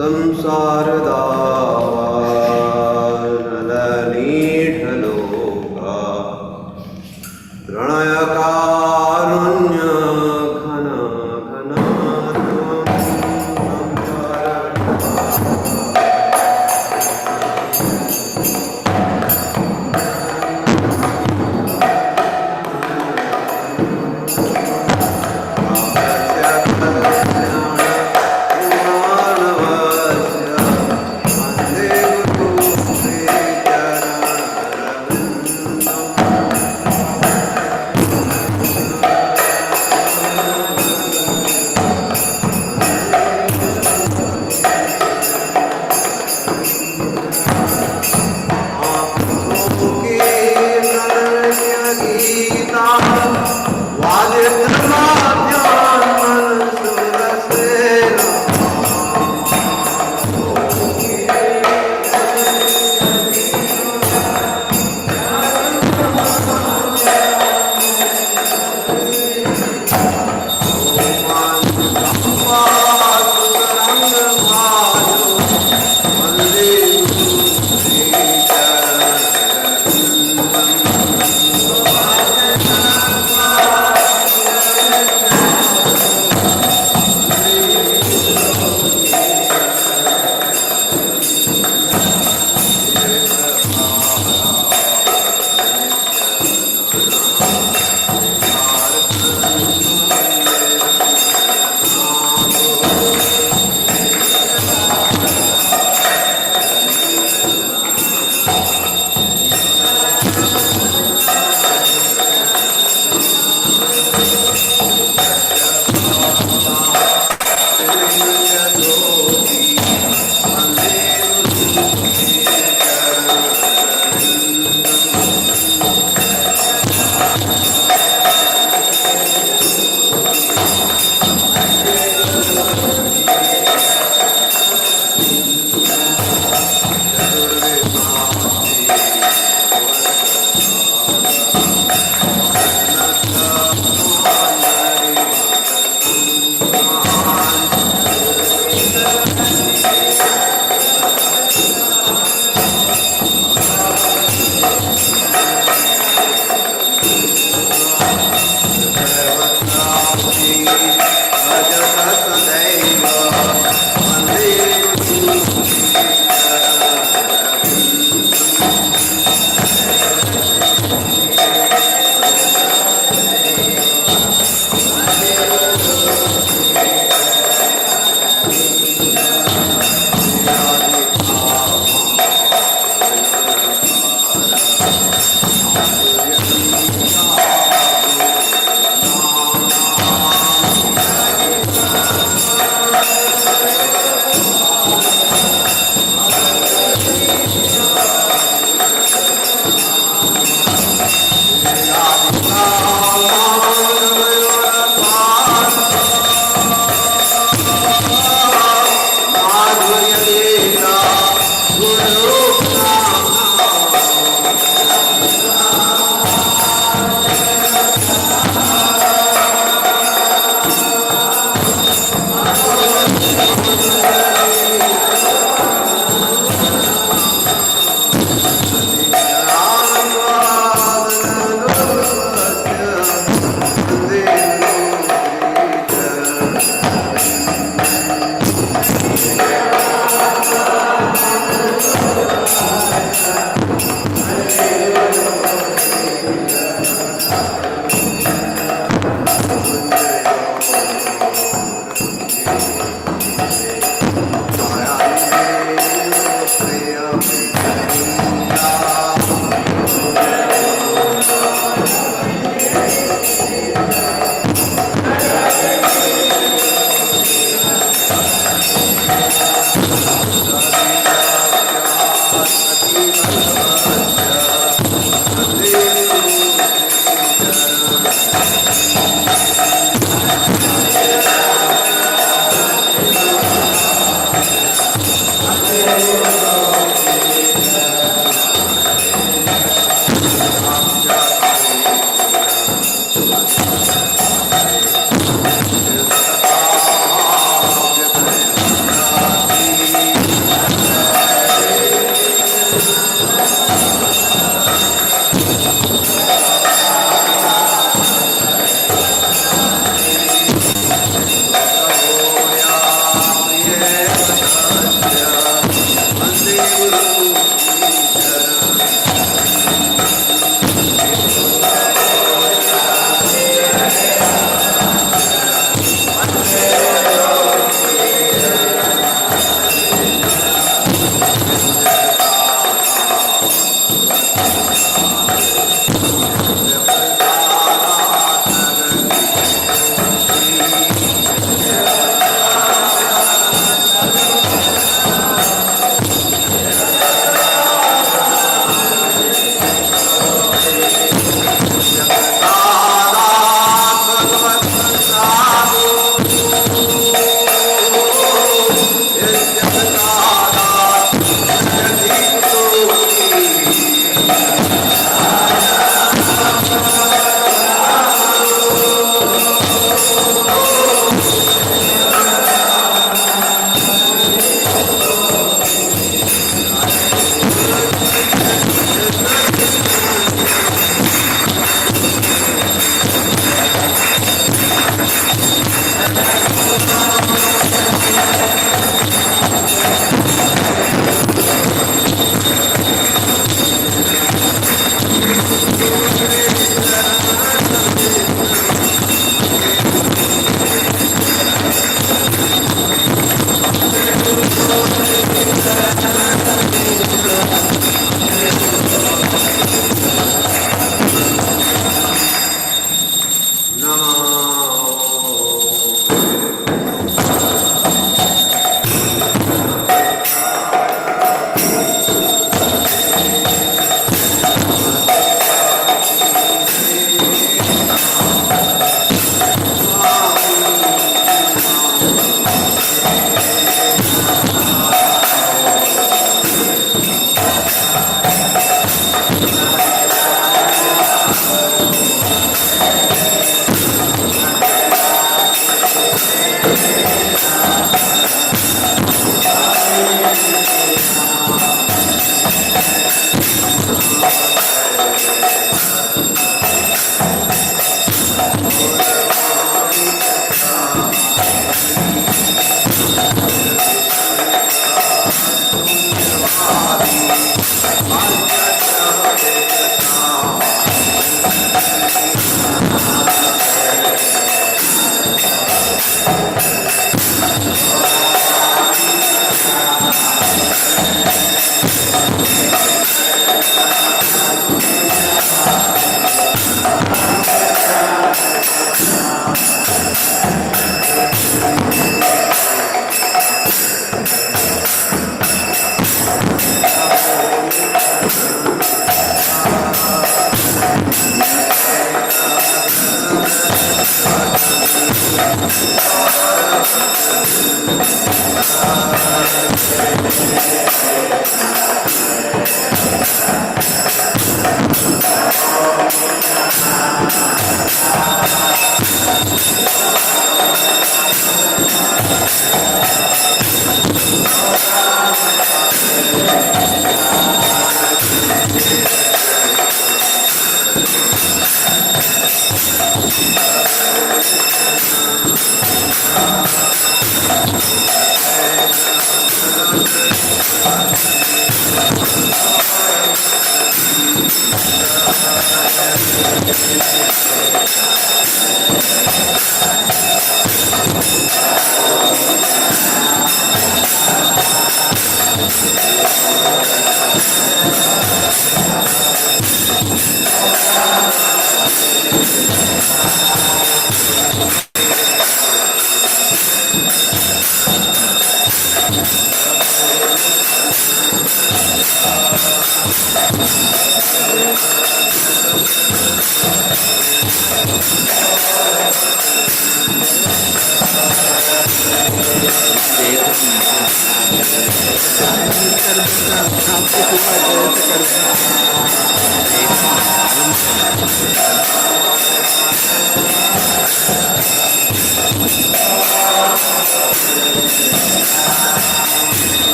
संसार नलनीठलोका प्रणय कारुण्य घन घन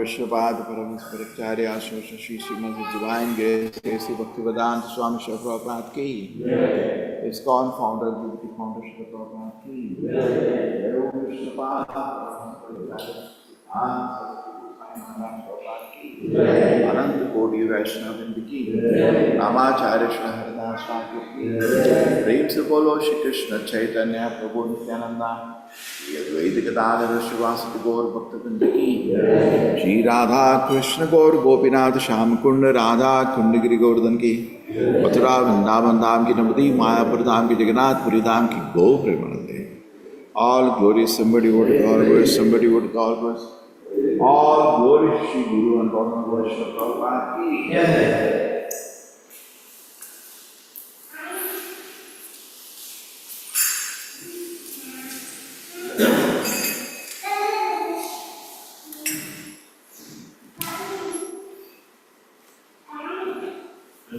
विश्वपाद परम परिचार्य आशो शशि श्रीमद डिवाइन ग्रेस केसी भक्ति वेदांत स्वामी श्री प्रभुपाद की ISKCON founder unity founder Shri Prabhupada की जय विश्वपाद अनंत कोटि वैष्णव की रामाचार्य श्री हरिदास स्वामी की प्रेम से बोलो श्री कृष्ण चैतन्य प्रभु नित्यानंदा वैदिक दादर शिवासि गौर भक्तवृंद की श्री राधा कृष्ण गौर गोपीनाथ श्याम कुंड राधा कुंड गिरि गोवर्धन की मथुरा वृंदावन धाम की नवदी मायापुर धाम की जगन्नाथपुरी धाम की गो प्रेमानंदे all glory somebody would call verse somebody would call verse all glory Shri Guru and Bhagavan Vaishnava Prabhupada ki Om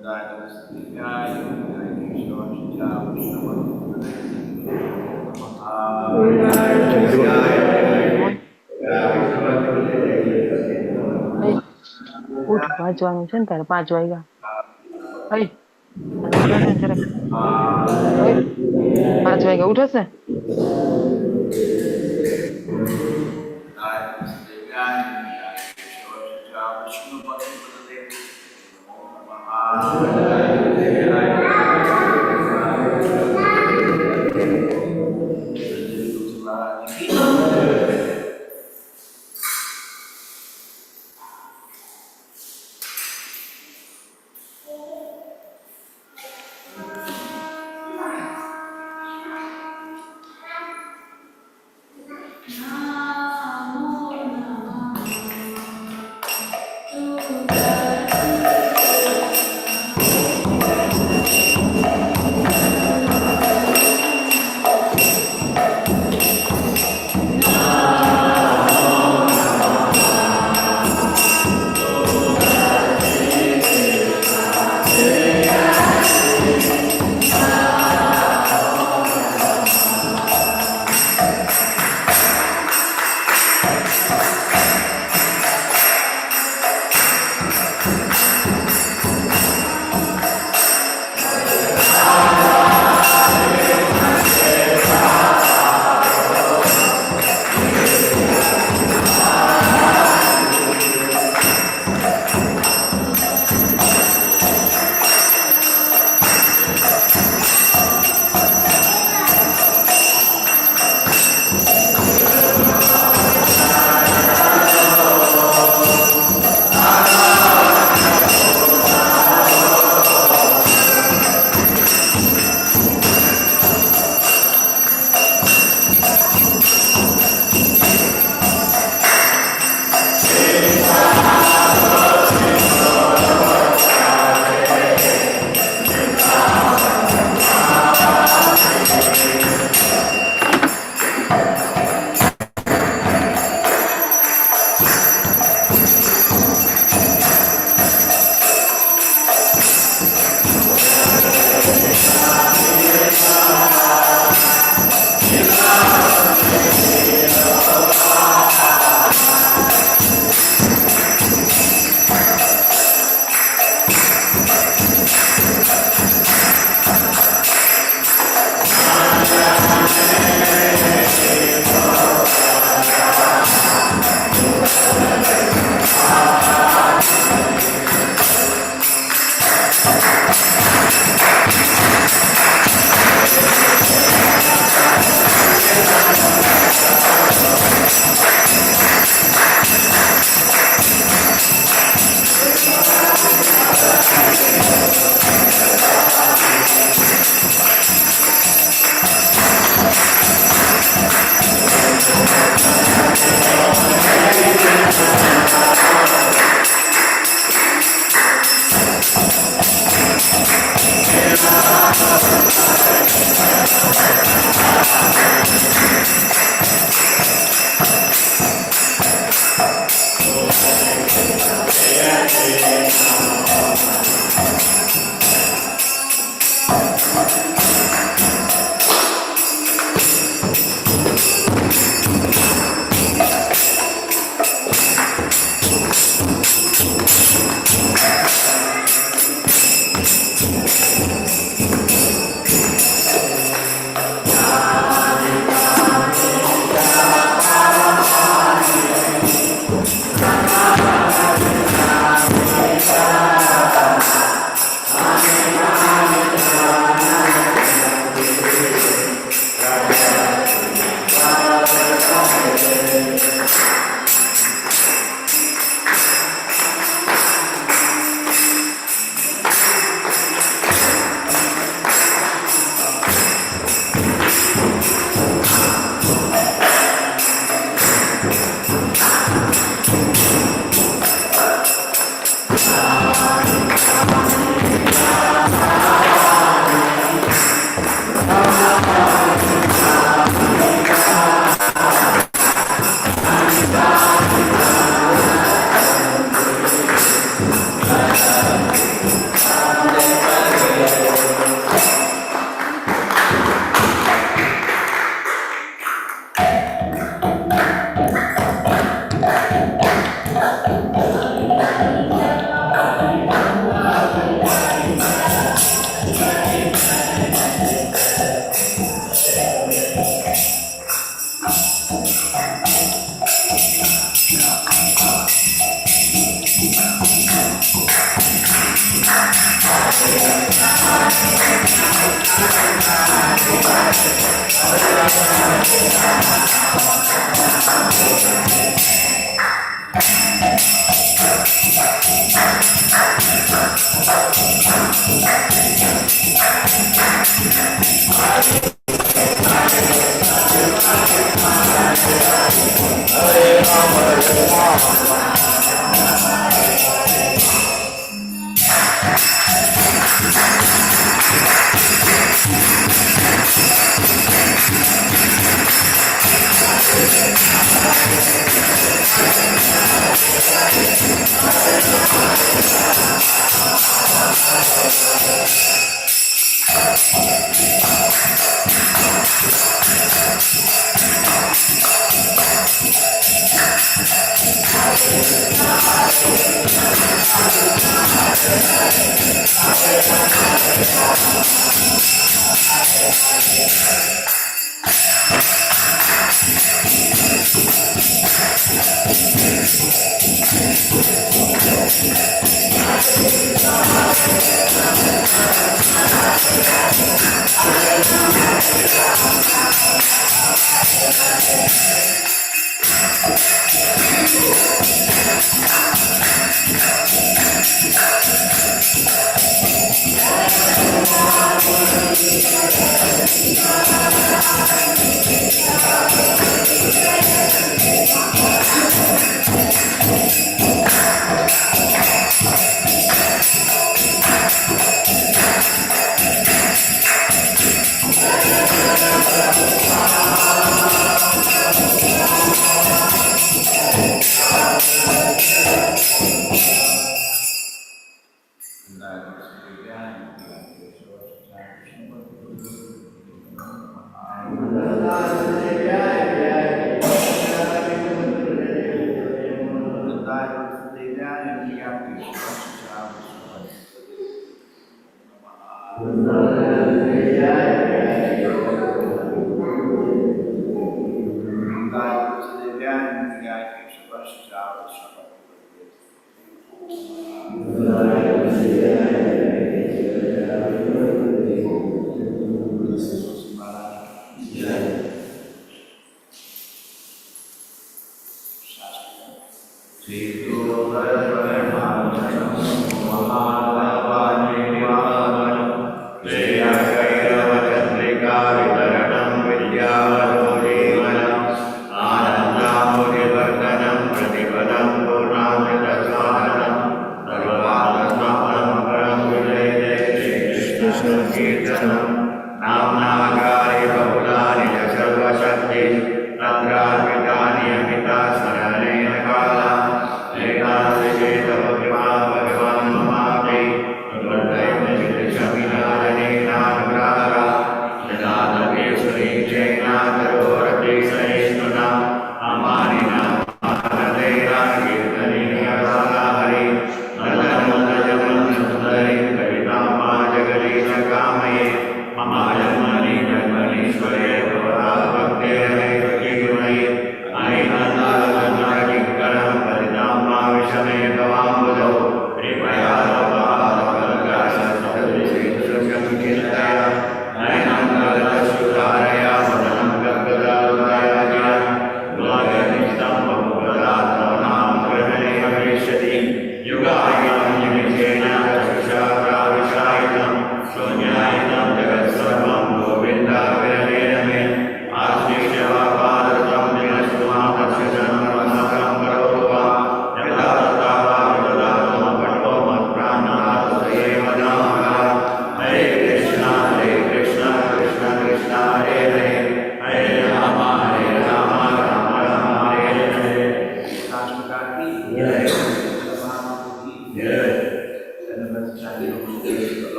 ઉઠ વાંચવાનું છે ને તારે 5 વાગ્યા. હઈ ઉઠાશે ને જરાક. 5 વાગ્યા ઉઠાશે.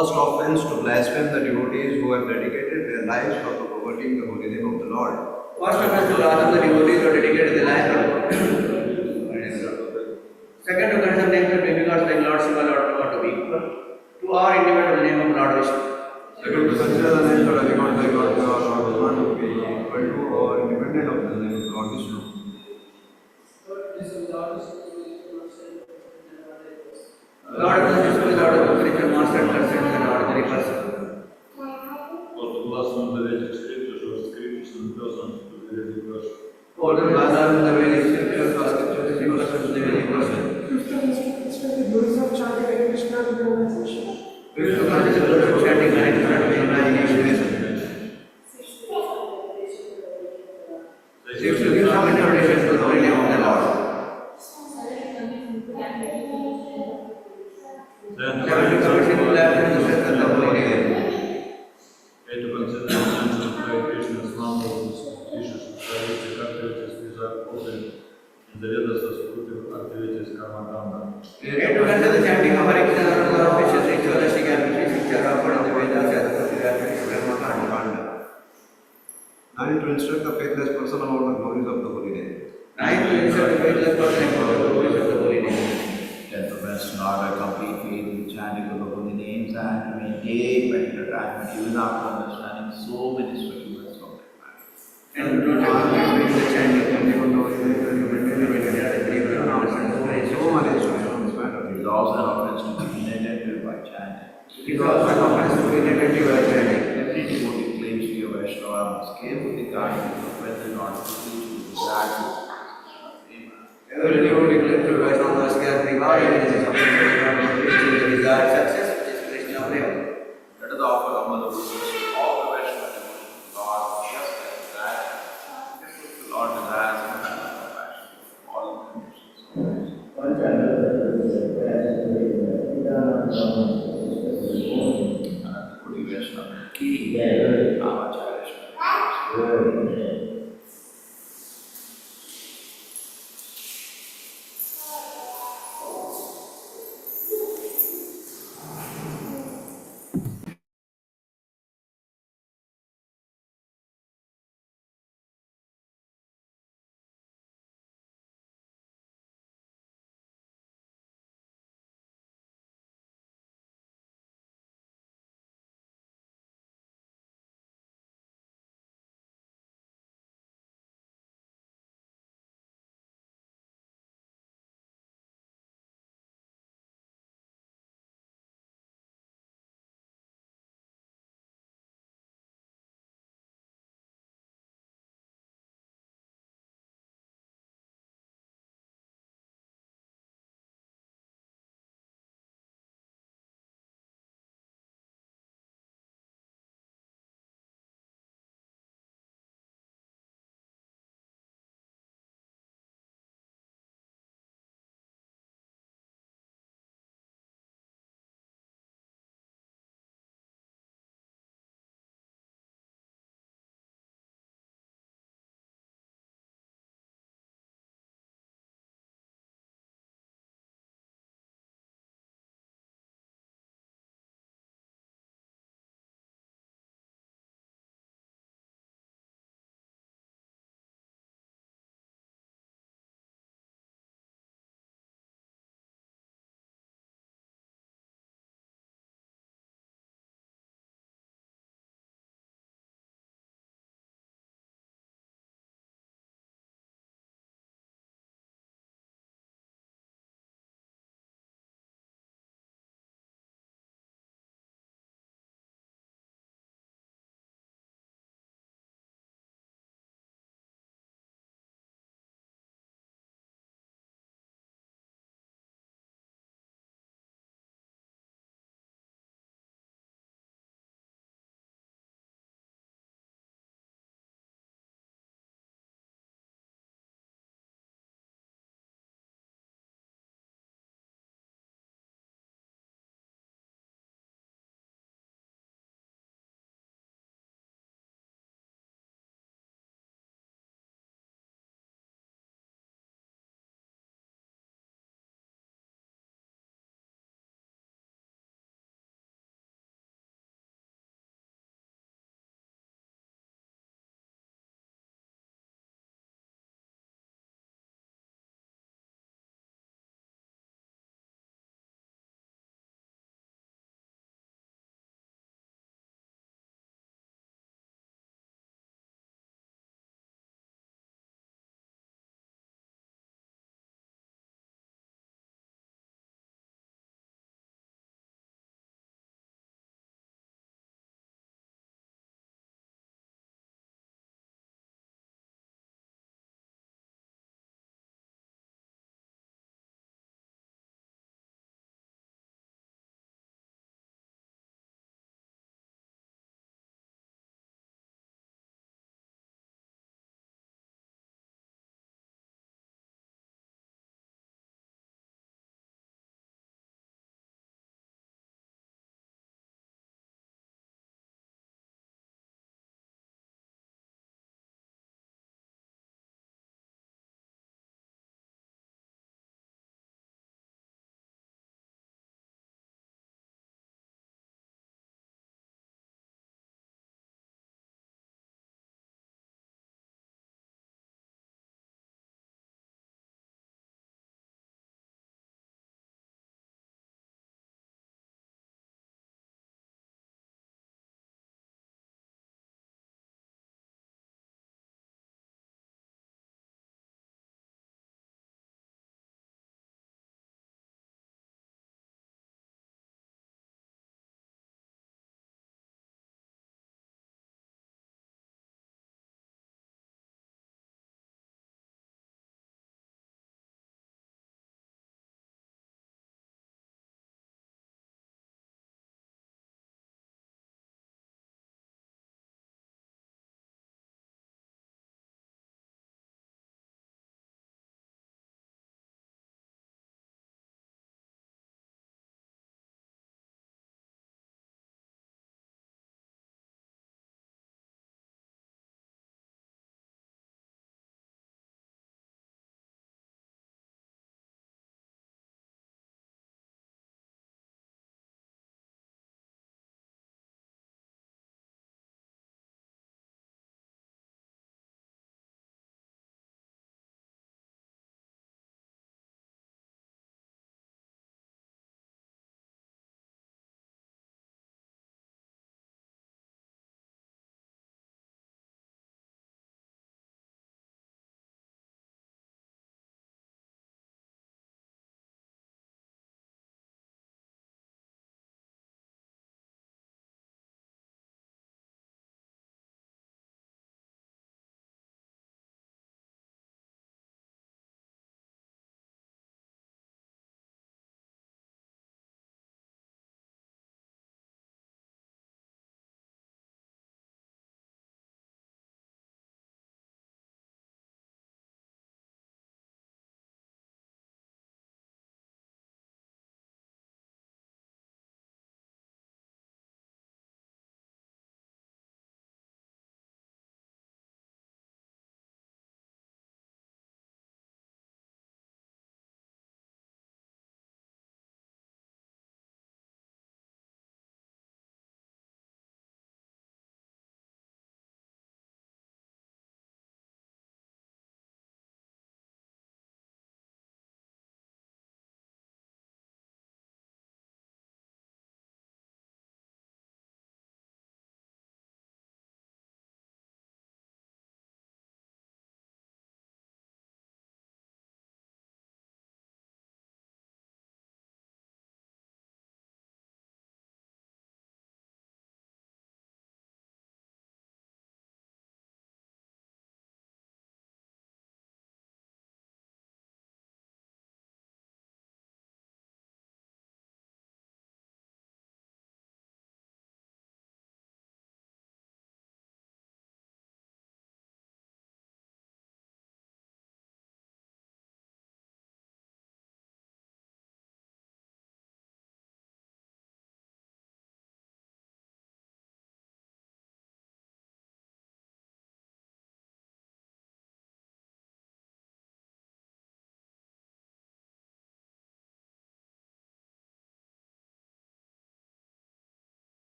First offense to blaspheme the devotees who have dedicated their lives for promoting the holy name of the Lord. First offense to blaspheme the devotees who have dedicated their lives for Second to consume names of demigods like Lord Shiva, Lord Brahma to be equal to or independent of the name of Lord Vishnu. Second, to consider the names of demigods like Lord Shiva, Lord Brahma to be equal to or independent of the name of Lord Vishnu. Lord Vishnu is Lord to consider essential Krishna's normal issues, socialistic activities which are open in the Vedas as fruitive activities karma kanda. To consider the chanting of Hare Krishna and other official ritualistic activities which are offered in the Vedas as fruitive activities karma kanda. 9. To instruct the faithless person about the glories of the holy name. 9. To instruct the faithless person about the glories of the holy name. 10. To rest in order, complete faith with chanting of the holy names and to maintain medical attachment even after understanding so many scriptures from that matter. And to always the chanting of the holy name and to maintain the medical attachment even after understanding So many instructions on this matter. It is also an offense to be inattentive by chanting. It is also an offense to be inattentive by chanting. Every devotee claims to be a Vaishnava must carefully guide the whether or not to teach with exact Every devotee claims to Vaishnava must carefully guide and it is offense to be not to reach the desired success which is Krishna Prema. Let us offer our mother wishes to all the Vaishnava devotees, Lord, just like that. The Lord desires and has compassion for all the conditions of life. Kuri Vaishnava ki Namacharya Shri.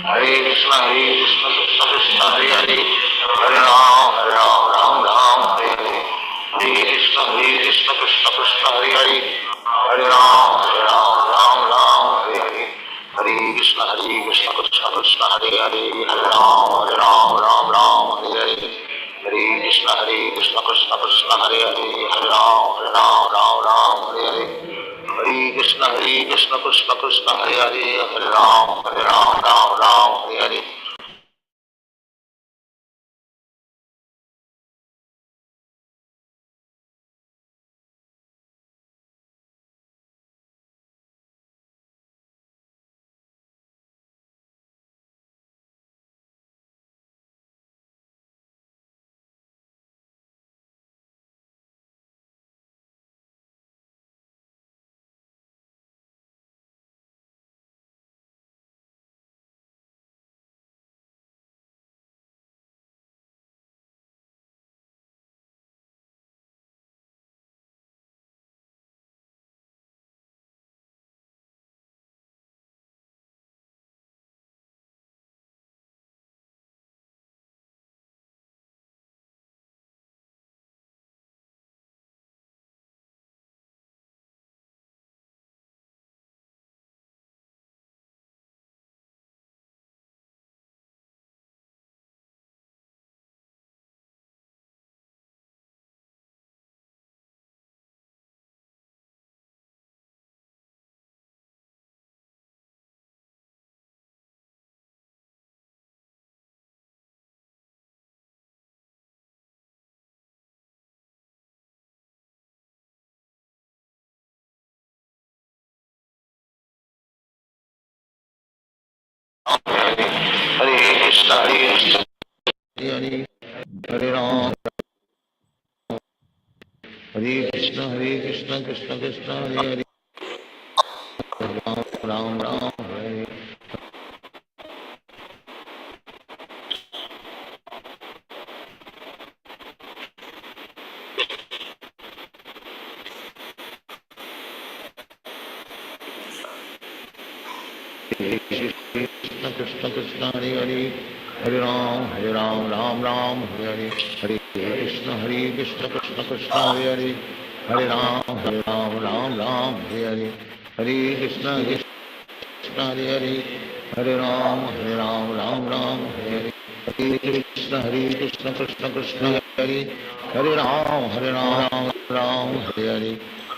Hare Krishna Krishna Krishna Hare Hare, Hare Ram Ram Ram Hare Hare, Hare Krishna Krishna Krishna Hare Hare, Hare Ram Ram Hare Hare, Hare Krishna Krishna Krishna Hare Hare, Hare Ram Ram Hare Hare, Hare Krishna Krishna Krishna Hare Hare, Hare Ram Hare Hare, Hare Krishna Krishna Krishna Hare Hare, Hare Ram Ram Hare Hare. Hare Krishna Hare Hare Ram, Hare Krishna Krishna Krishna Hare Hare, Ram Hare, Krishna Krishna Hare Hare, Hare Ram Ram Hare Hare, Hare Krishna Krishna Krishna Hare Hare, Hare Ram Ram Hare Hare, Hare Krishna Krishna Hare Hare, Hare Ram Ram Hare Hare, Hare Krishna Krishna Krishna Hare Hare, Hare Ram Hare Hare,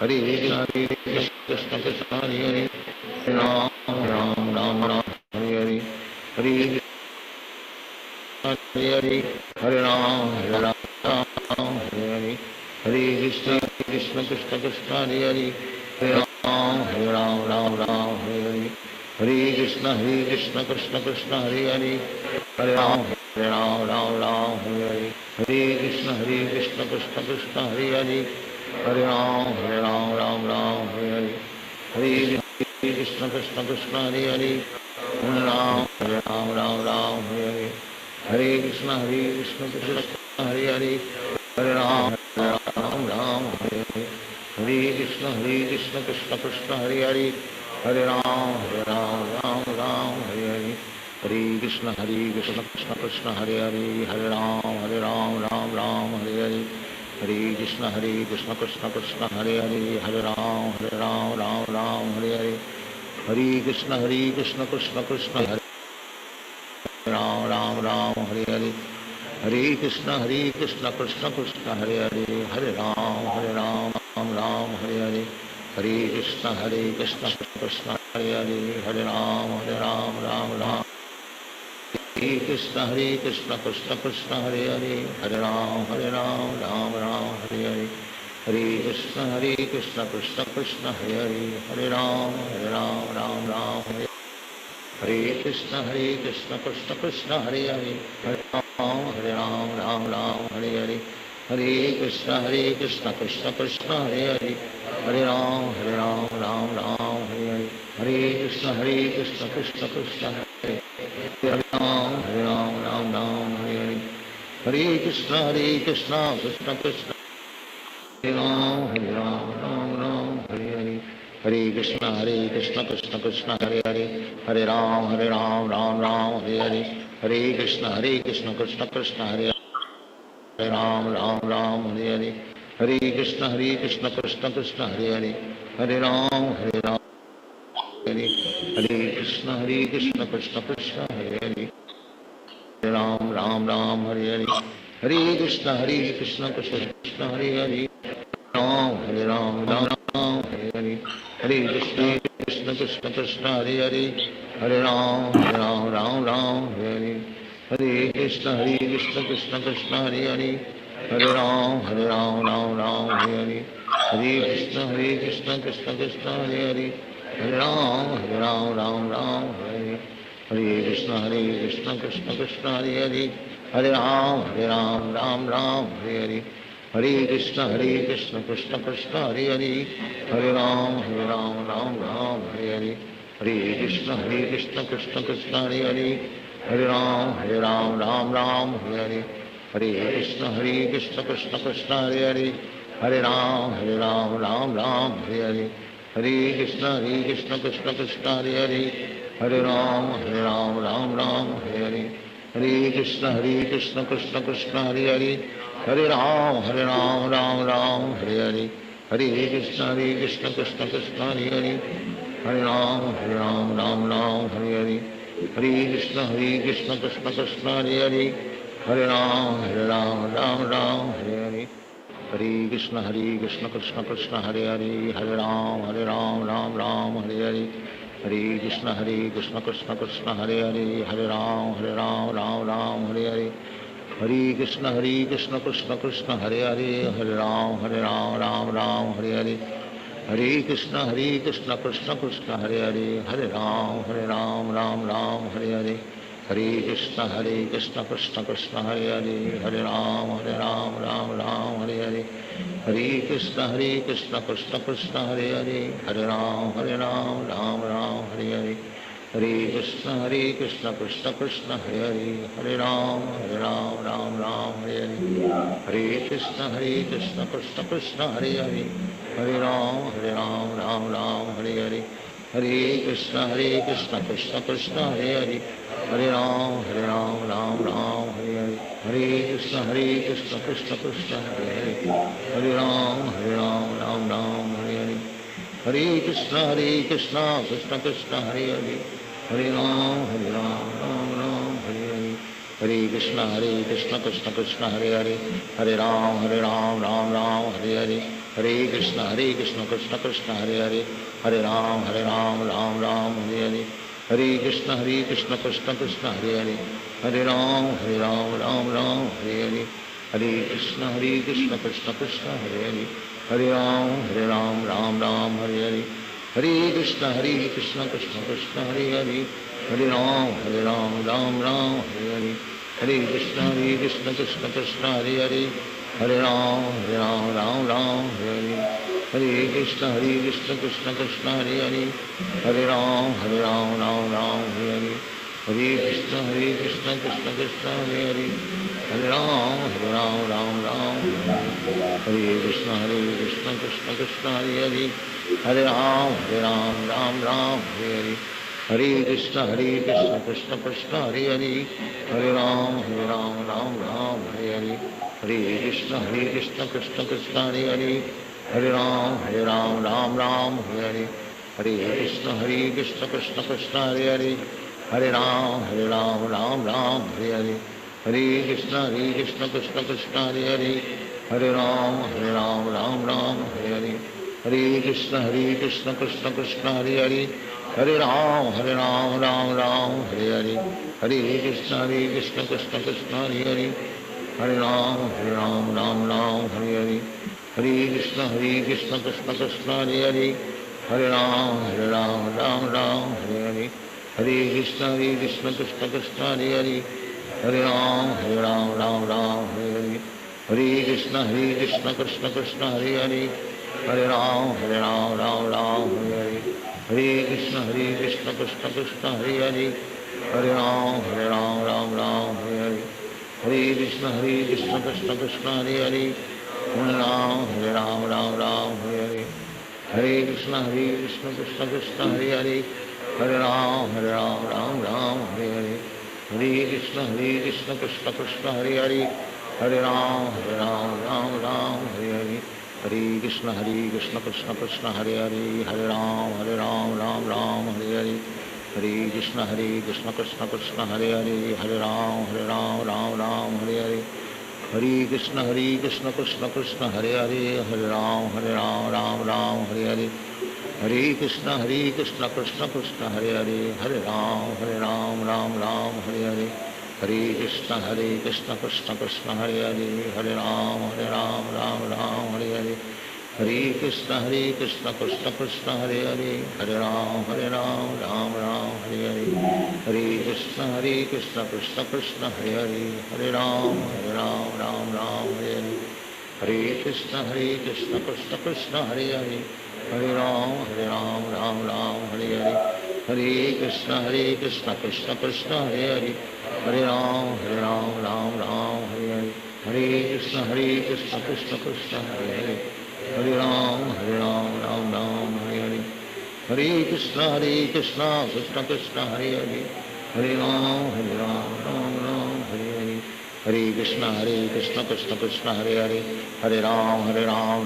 Hare Krishna Krishna Hare Hare, Hare Ram Hare Hare, Hare Hare Hare Ram Hare Hare, Hare Krishna Krishna Krishna Hare Hare, Hare Ram Hare Hare, Hare Krishna Krishna Krishna Hare Hare, Hare Ram Hare Hare, Hare Krishna Krishna Krishna Hare Hare, Hare Ram Hare Hare, Hare Krishna Krishna Hare Hare, Hare Ram Hare Hare, Hare Krishna Krishna Hare Hare, Hare Ram Hare Hare, Hare Krishna Krishna Krishna Hare Hare, Hare Ram Hare Hare, Hare Krishna Krishna Krishna Hare Hare, Hare Ram Hare Hare, Hare Krishna Krishna Krishna Hare Hare, Hare Ram Hare Hare, Hare Krishna Krishna Krishna Hare Ram Hare Hare, Hare Krishna Krishna Krishna Hare Hare, Hare Ram Hare Hare, Hare Krishna Krishna Krishna Hare Hare, Hare Ram Ram, Hare Krishna Krishna Krishna Hare Hare, Hare Ram Ram Hare Hare, Hare Krishna Krishna Krishna Hare Hare, Hare Ram Ram Hare, Hare Krishna Krishna Krishna Hare Hare, Hare Ram Hare Hare, Hare Krishna Krishna Krishna Hare Hare, Hare Ram Hare Hare, Hare Krishna Krishna Krishna Hare, Hare Ram Hare Hare, Hare Krishna Krishna Krishna, Hare Ram Hare Hare, Hare Krishna Krishna Krishna Hare Hare, Hare Ram Ram Ram Hare Hare, Hare Krishna Krishna Krishna Hare Hare Ram Ram Hare Hare, Hare Krishna Krishna Krishna Hare Hare, Hare Ram Hare, Hare Krishna Krishna Krishna Hare Hare, Hare Ram Hare Hare, Hare Krishna Krishna Krishna Hare Hare, Ram Hare Hare, Hare Krishna Krishna Hare Hare, Hare Ram Ram Hare Hare, Hare Krishna Krishna Krishna Hare Hare, Hare Ram Ram Hare Hare, Hare Krishna Krishna Krishna Hare Hare, Hare Ram Ram Hare Hare, Hare Krishna Krishna Krishna Hare Hare, Hare Ram Ram Hare Hare, Hare Krishna Krishna Krishna Hare Hare, Hare Ram Ram Hare Hare, Hare Krishna Krishna Krishna Hare Hare, Hare Ram Ram Hare Hare, Hare Krishna Krishna Krishna Hare Hare, Hare Ram Ram Hare Hare, Hare Krishna Krishna Krishna Hare Hare, Hare Ram Ram Hare Hare, Hare Krishna Krishna Krishna Hare Hare, Hare Ram Ram Hare Hare, Hare Krishna Krishna Krishna Hare Hare, Hare Ram Ram Hare Hare, Hare Krishna Krishna Krishna Hare Hare, Hare Ram Ram Hare Hare, Hare Krishna Krishna Krishna Hare Hare, Hare Ram Ram Hare Hare, Hare Krishna Krishna Krishna Hare Hare, Hare Ram Ram Hare Hare, Hare Krishna Krishna Krishna Hare Hare, Hare Ram Ram Hare Hare, Hare Krishna Krishna Krishna Hare Hare, Hare Ram Ram Hare Hare, Hare Krishna Krishna Krishna Hare Hare, Hare Ram Ram Hare Hare, Hare Krishna Krishna Krishna Hare Hare, Hare Ram Ram Hare Hare, Hare Krishna Krishna Krishna Hare Hare, Hare Ram Ram Hare Hare, Hare Krishna Krishna Krishna Hare Hare, Hare Ram Ram Hare Hare, Hare Krishna Krishna Krishna Hare Hare, Hare Ram Ram Hare Hare, Hare Krishna Krishna Krishna Hare Hare, Hare Ram Ram Hare Hare, Hare Krishna Krishna Krishna Hare Hare, Hare Ram Ram Hare Hare, Hare Krishna Krishna Krishna Hare Hare, Hare Ram Ram Hare Hare, Hare Krishna Krishna Krishna Hare Hare, Hare Ram Ram Hare Hare, Hare Krishna Krishna Krishna Hare Hare, Hare Ram Ram Hare Hare, Hare Krishna Krishna Krishna Hare Hare, Hare Ram Ram Hare Hare, Hare Krishna Krishna Krishna Hare Hare, Hare Ram Ram Hare Hare, Hare Krishna Krishna Krishna Hare Hare, Hare Ram Ram Hare Hare, Hare Krishna Krishna Krishna Hare Hare, Hare Ram Ram Hare Hare, Hare Krishna Krishna Krishna Hare Hare, Hare Ram Ram Hare Krishna Krishna Krishna Hare Hare, Hare Ram Ram Hare Hare, Hare Krishna Krishna Krishna Hare Hare, Hare Ram Ram Hare Hare, Hare Krishna Krishna Krishna Hare Hare, Hare Ram Ram Hare Hare, Hare Krishna Krishna Krishna Hare Hare, Hare Ram Ram Hare Hare, Hare Krishna Krishna Krishna Hare Hare, Hare Ram Ram Hare Hare, Hare Krishna Krishna Krishna Hare Hare, Hare Ram Ram Hare Hare, Hare Krishna Krishna Krishna Hare Hare, Hare Ram Ram Hare Hare, Hare Krishna Krishna Krishna Hare Hare, Hare Ram Hare Hare, Hare Krishna Krishna Krishna Hare Hare, Hare Ram Hare Hare, Hare Krishna Krishna Krishna Hare Hare, Hare Ram Ram Hare Hare, Hare Krishna Krishna Krishna Hare Hare, Hare Ram Ram Hare Hare, Hare Krishna Krishna Krishna Hare Hare, Hare Ram Ram Hare Hare, Hare Krishna Krishna Krishna Hare Hare, Hare Ram Ram Ram Hare Hare, Hare Krishna Krishna Krishna Hare Hare, Hare Ram Ram Ram Hare Hare, Hare Krishna Krishna Krishna Hare Hare, Hare Ram Ram Ram Hare Hare, Hare Krishna Krishna Krishna Hare Hare, Hare Ram Ram Hare Hare, Hare Krishna Krishna Krishna Hare Hare, Hare Ram Ram Hare Hare, Hare Krishna Krishna Krishna Hare Hare, Hare Ram Ram Hare Hare, Hare Krishna Krishna Krishna Hare Hare, Hare Ram Ram Hare Hare, Hare Krishna Krishna Krishna Hare Hare, Hare Ram Ram Hare Hare, Hare Krishna Krishna Krishna Hare Hare, Hare Ram Ram Hare Hare, Hare Krishna Krishna Krishna Hare Hare, Hare Ram Ram Hare Hare, Hare Krishna Krishna Krishna Hare Hare, Hare Ram Ram Hare Hare, Hare Krishna Krishna Krishna Hare Hare, Hare Ram Ram Hare Hare, Hare Krishna Krishna Krishna Hare Hare, Hare Ram Ram Hare Hare, Hare Krishna Krishna Krishna Hare Hare, Hare Ram Ram Hare Hare, Hare Krishna Krishna Krishna Hare Hare, Hare Ram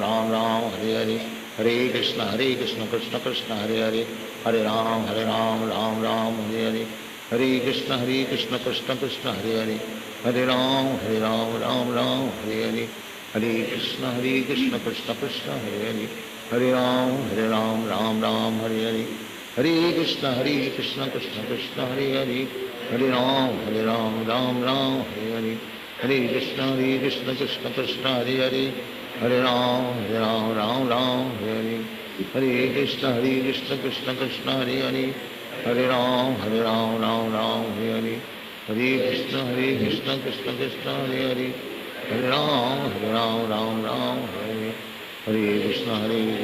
Ram Hare Hare, Hare Krishna Krishna Krishna Hare Hare, Hare Ram Ram Hare Hare, Hare Krishna Krishna Krishna Hare Hare, Hare Ram Ram Hare Hare, Hare Krishna Krishna Krishna Hare Hare, Hare Ram Ram Hare Hare, Hare Krishna Krishna Krishna Hare Hare, Hare Ram Ram Hare Hare, Hare Krishna Krishna Krishna Hare Hare, Hare Ram Ram Hare Hare, Hare Krishna Krishna Krishna Hare Hare, Hare Ram Ram Hare Hare, Hare Krishna Krishna Krishna Hare Hare, Hare Ram Ram Hare Hare, Hare Krishna Krishna Krishna Hare Hare, Hare Ram Ram Hare Hare, Hare Krishna Krishna Krishna Hare Hare, Hare Ram Ram Hare Hare, Hare Krishna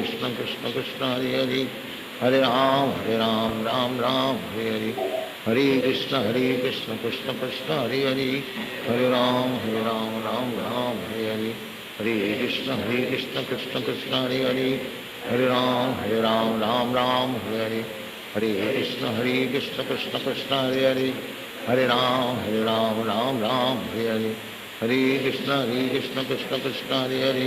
Krishna Krishna Hare Hare, Hare Ram Ram Hare Hare, Hare Krishna Krishna Krishna Hare Hare, Hare Ram Ram Hare Hare, Hare Krishna Krishna Krishna Hare Hare, Hare Ram Ram Hare Hare, Hare Krishna Krishna Krishna Hare Hare,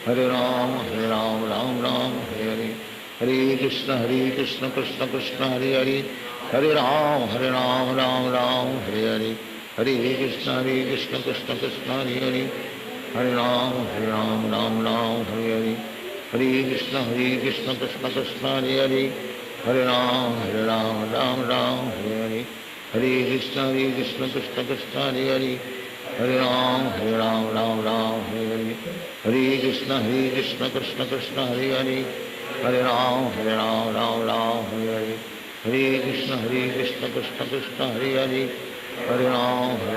Hare Ram Ram Hare Hare, Hare Krishna Krishna Krishna Hare Hare, Hare Ram Ram Hare Hare, Hare Krishna Krishna Krishna Hare Hare, Hare Ram Ram Hare Hare, Hare Krishna Krishna Krishna Hare Hare, Hare Ram Ram Hare Hare, Hare Krishna Krishna Krishna Hare Hare, Hare Ram Ram Hare Hare, Hare Krishna Krishna Krishna Hare Hare, Hare Ram Hare Hare, Hare Krishna Krishna Krishna Hare Hare, Hare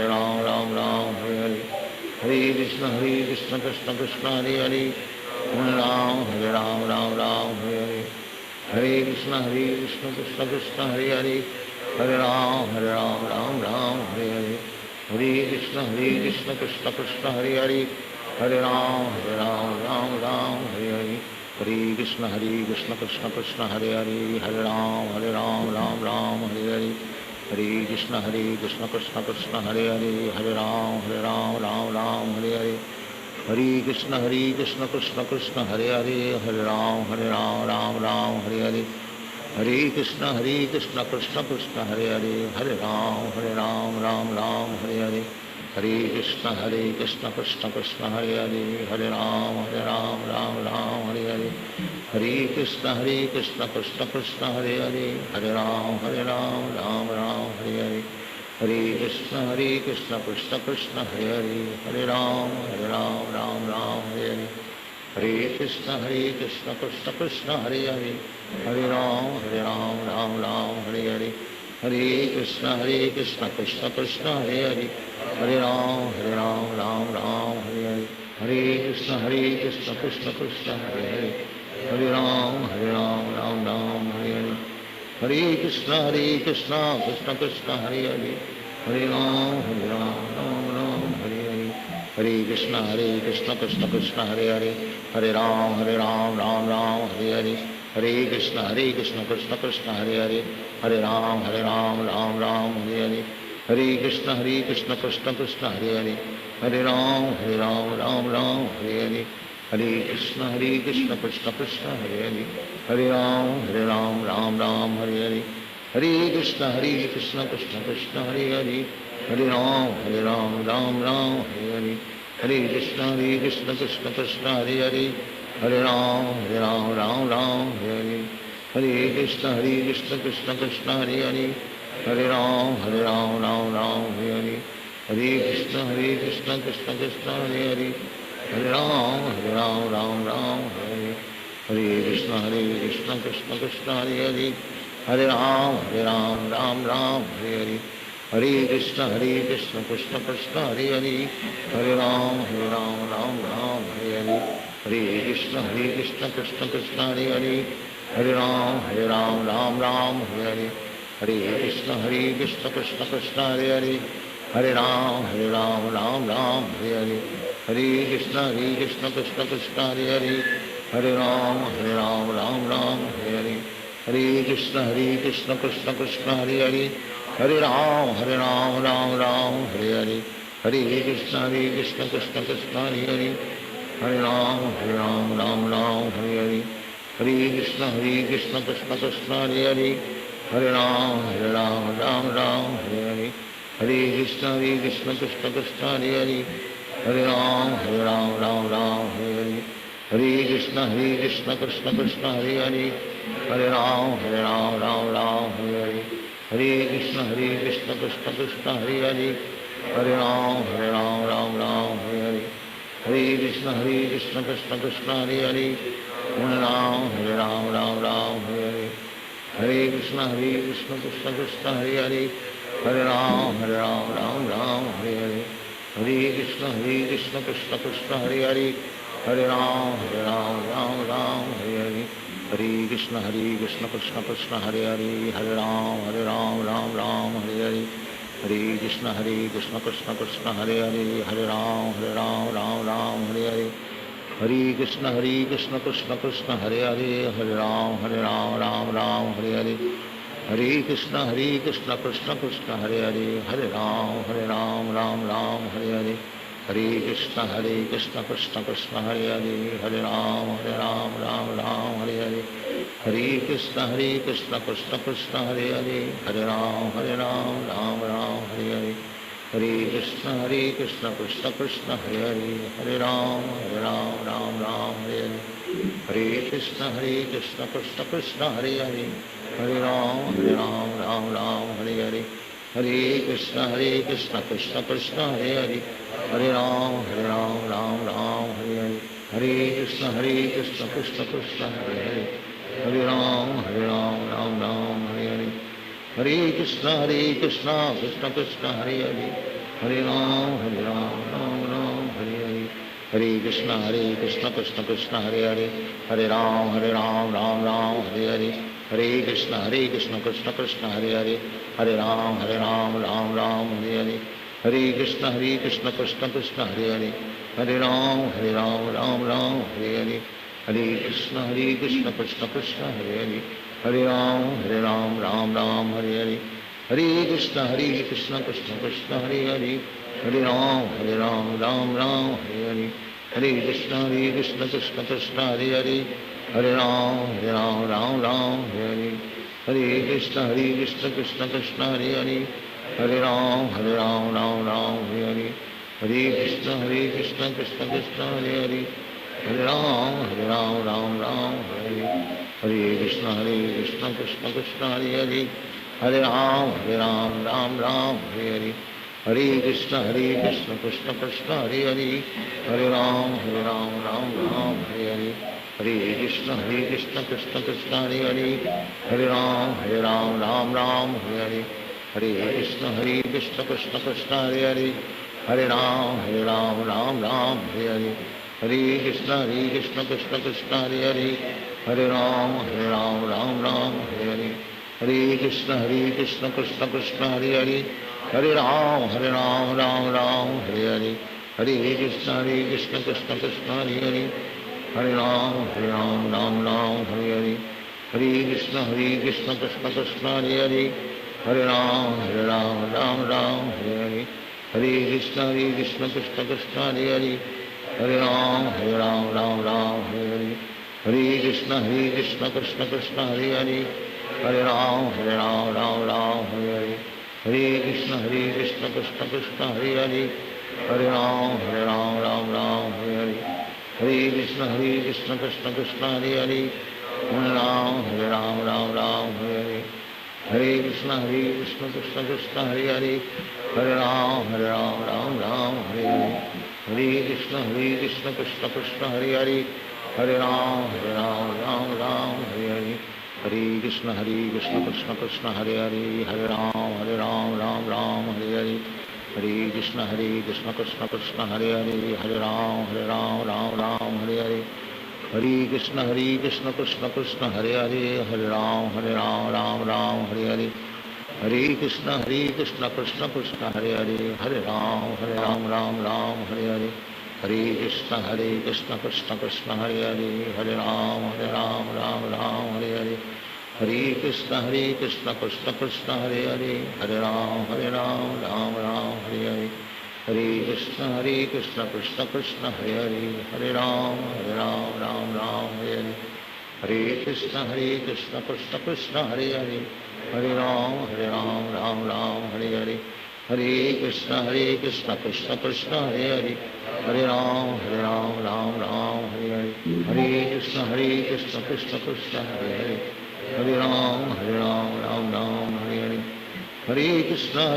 Ram Ram Hare Hare, Hare Krishna Krishna Krishna Hare Hare, Hare Ram Ram Hare Hare, Hare Krishna Krishna Krishna Hare Hare, Hare Ram Ram Hare Hare, Hare Krishna Krishna Krishna Hare Hare, Hare Ram Ram Hare Hare, Hare Krishna Krishna Krishna Hare Hare, Hare Ram Ram Hare Hare, Hare Krishna Krishna Krishna Hare Hare, Hare Ram Ram Hare Hare, Hare Krishna Krishna Krishna Hare Hare, Hare Ram Ram Hare Hare, Hare Krishna Krishna Krishna Hare Hare, Hare Ram Ram Hare Hare, Hare Krishna Krishna Krishna Hare Hare, Hare Ram Ram Hare Hare, Hare Krishna Krishna Krishna Hare Hare, Hare Ram Ram Hare Hare, Hare Krishna Krishna Krishna Hare Hare, Hare Ram Ram Hare Hare, Hare Krishna Krishna Krishna Hare Hare, Hare Ram Ram Hare Hare, Hare Krishna Krishna Krishna Hare Hare, Hare Ram Hare Hare, Hare Krishna Krishna Krishna Hare Hare, Hare Ram Ram Hare Hare, Hare Krishna Krishna Krishna Hare Hare, Hare Ram Ram Ram Hare Hare, Hare Krishna Krishna Krishna Hare Hare, Hare Ram Ram Ram Hare Hare, Hare Krishna Krishna Krishna Hare Hare, Hare Ram Ram Hare Hare, Hare Krishna Krishna Krishna Hare Hare, Hare Ram Ram Hare Hare, Hare Krishna Krishna Krishna Hare Hare, Hare Ram Ram Hare Hare, Hare Krishna Krishna Krishna Hare Hare, Hare Ram Ram Hare Hare, Hare Krishna Krishna Krishna Hare Hare, Hare Ram Ram Hare Hare, Hare Krishna Krishna Krishna Hare Hare, Hare Ram Ram Hare Hare, Hare Krishna Krishna Krishna Hare Hare, Hare Ram Ram Hare Hare, Hare Krishna Krishna Krishna Hare Hare, Hare Ram Ram Hare Hare, Hare Krishna Krishna Krishna Hare Hare, Hare Ram Ram Hare Hare, Hare Krishna Krishna Krishna Hare Hare, Hare Ram Ram Hare Hare, Hare Krishna Krishna Krishna Hare Hare, Hare Ram Ram Hare Hare, Hare Krishna Krishna Krishna Hare Hare, Hare Ram Ram Hare Hare, Hare Krishna Krishna Krishna Hare Hare, Hare Ram Ram Hare Hare, Hare Krishna Krishna Krishna Hare Hare, Hare Ram Ram Hare Hare, Hare Krishna Krishna Krishna Hare Hare, Hare Ram Ram Hare Hare, Hare Krishna Krishna Krishna Hare Hare, Hare Ram Ram Hare Hare, Hare Krishna Krishna Krishna Hare Hare, Hare Ram Ram Hare Hare, Hare Krishna Krishna Krishna Hare Hare, Hare Ram Ram Hare Hare, Hare Krishna Krishna Krishna Hare Hare, Hare Ram Ram Hare Hare, Hare Krishna Krishna Krishna Hare Hare, Hare Ram Ram Hare Hare, Hare Krishna Krishna Krishna Hare Hare, Hare Ram Ram Hare Hare, Hare Krishna Krishna Krishna Hare Hare, Hare Ram Ram Hare Hare, Hare Krishna Krishna Krishna Hare Hare, Hare Ram Ram Hare Hare, Hare Krishna Krishna Krishna Hare Hare, Hare Ram Ram Hare Hare, Hare Krishna Krishna Krishna Hare Hare, Hare Ram Ram Hare Hare, Hare Krishna Krishna Krishna Hare Hare, Hare Ram Ram Hare Hare, Hare Krishna Krishna Krishna Hare Hare, Hare Ram Ram Hare Hare, Hare Krishna Krishna Krishna Hare Hare, Hare Ram Ram Hare Hare, Hare Krishna Krishna Krishna Hare Hare, Hare Ram Ram Hare Hare, Hare Krishna Krishna Krishna Hare Hare, Hare Ram Hare Hare, Hare Krishna Krishna Krishna Hare Hare, Hare Ram Ram Hare Hare, Hare Krishna Krishna Krishna Hare Hare, Hare Ram Ram Hare Hare, Hare Krishna Krishna Krishna Hare Hare, Hare Ram Hare Hare, Hare Krishna Krishna Krishna Hare Hare, Hare Ram Ram Hare Hare, Hare Krishna Krishna Krishna Hare Hare, Hare Ram Ram Hare Hare, Hare Krishna Krishna Krishna Hare Hare, Hare Ram Ram Hare Hare, Hare Krishna Krishna Krishna Hare Hare, Hare Ram Ram Hare Hare, Hare Krishna Krishna Krishna Hare Hare, Hare Ram Hare Hare, Hare Krishna Krishna Krishna Hare Hare, Hare Ram Hare Hare, Hare Krishna Krishna Krishna Hare Hare, Hare Ram Hare Hare, Hare Krishna Krishna Krishna Hare Hare, Hare Ram Hare Hare, Hare Krishna Krishna Krishna Hare Hare, Hare Ram Hare Hare, Hare Krishna Krishna Krishna Hare Hare, Hare Ram Hare Hare, Hare Krishna Krishna Krishna Hare Hare, Hare Ram Hare Hare, Hare Krishna Krishna Krishna Krishna Hare Hare, Hare Ram Ram Hare Hare, Hare Krishna Krishna Krishna Hare Hare Hare Ram Ram Ram Hare Hare Hare Krishna Krishna Krishna Hare Hare Hare Ram Ram Ram Hare Hare Hare Krishna Krishna Krishna Hare Hare Hare Ram Ram Ram Hare Hare Hare Krishna Krishna Krishna Hare Hare Hare Ram Ram Ram Hare Hare Hare Krishna Krishna Krishna Hare Hare Hare Ram Ram Hare Hare Hare Krishna Krishna Krishna Hare Hare Hare Ram Ram Hare Hare Hare Krishna Krishna Krishna Hare Hare Hare Ram Ram Hare Hare Hare Krishna Krishna Krishna Hare Hare Hare Ram Ram Hare Hare Hare Krishna Krishna Krishna Hare Hare Hare Ram Ram Hare Hare Hare Krishna Krishna Krishna Hare Hare Hare Ram Ram Hare Hare Hare Krishna Krishna Krishna Hare Hare Hare Ram Ram Hare Hare Hare Krishna Krishna Krishna Hare Hare Hare Ram Ram Hare Hare Hare Krishna Krishna Krishna Hare Hare Hare Ram Ram Hare Hare Hare Krishna Krishna Krishna Hare Hare Hare Ram Ram Hare Hare Hare Krishna Krishna Krishna Hare Hare Hare Ram Ram Hare Hare Hare Krishna Krishna Krishna Hare Hare Hare Ram Ram Hare Hare Hare Krishna Krishna Krishna Hare Hare Hare Ram Ram Hare Hare Hare Krishna Krishna Krishna Hare Hare Hare Ram Ram Hare Hare Hare Krishna Krishna Krishna Hare Hare Hare Ram Ram Hare Hare Hare Krishna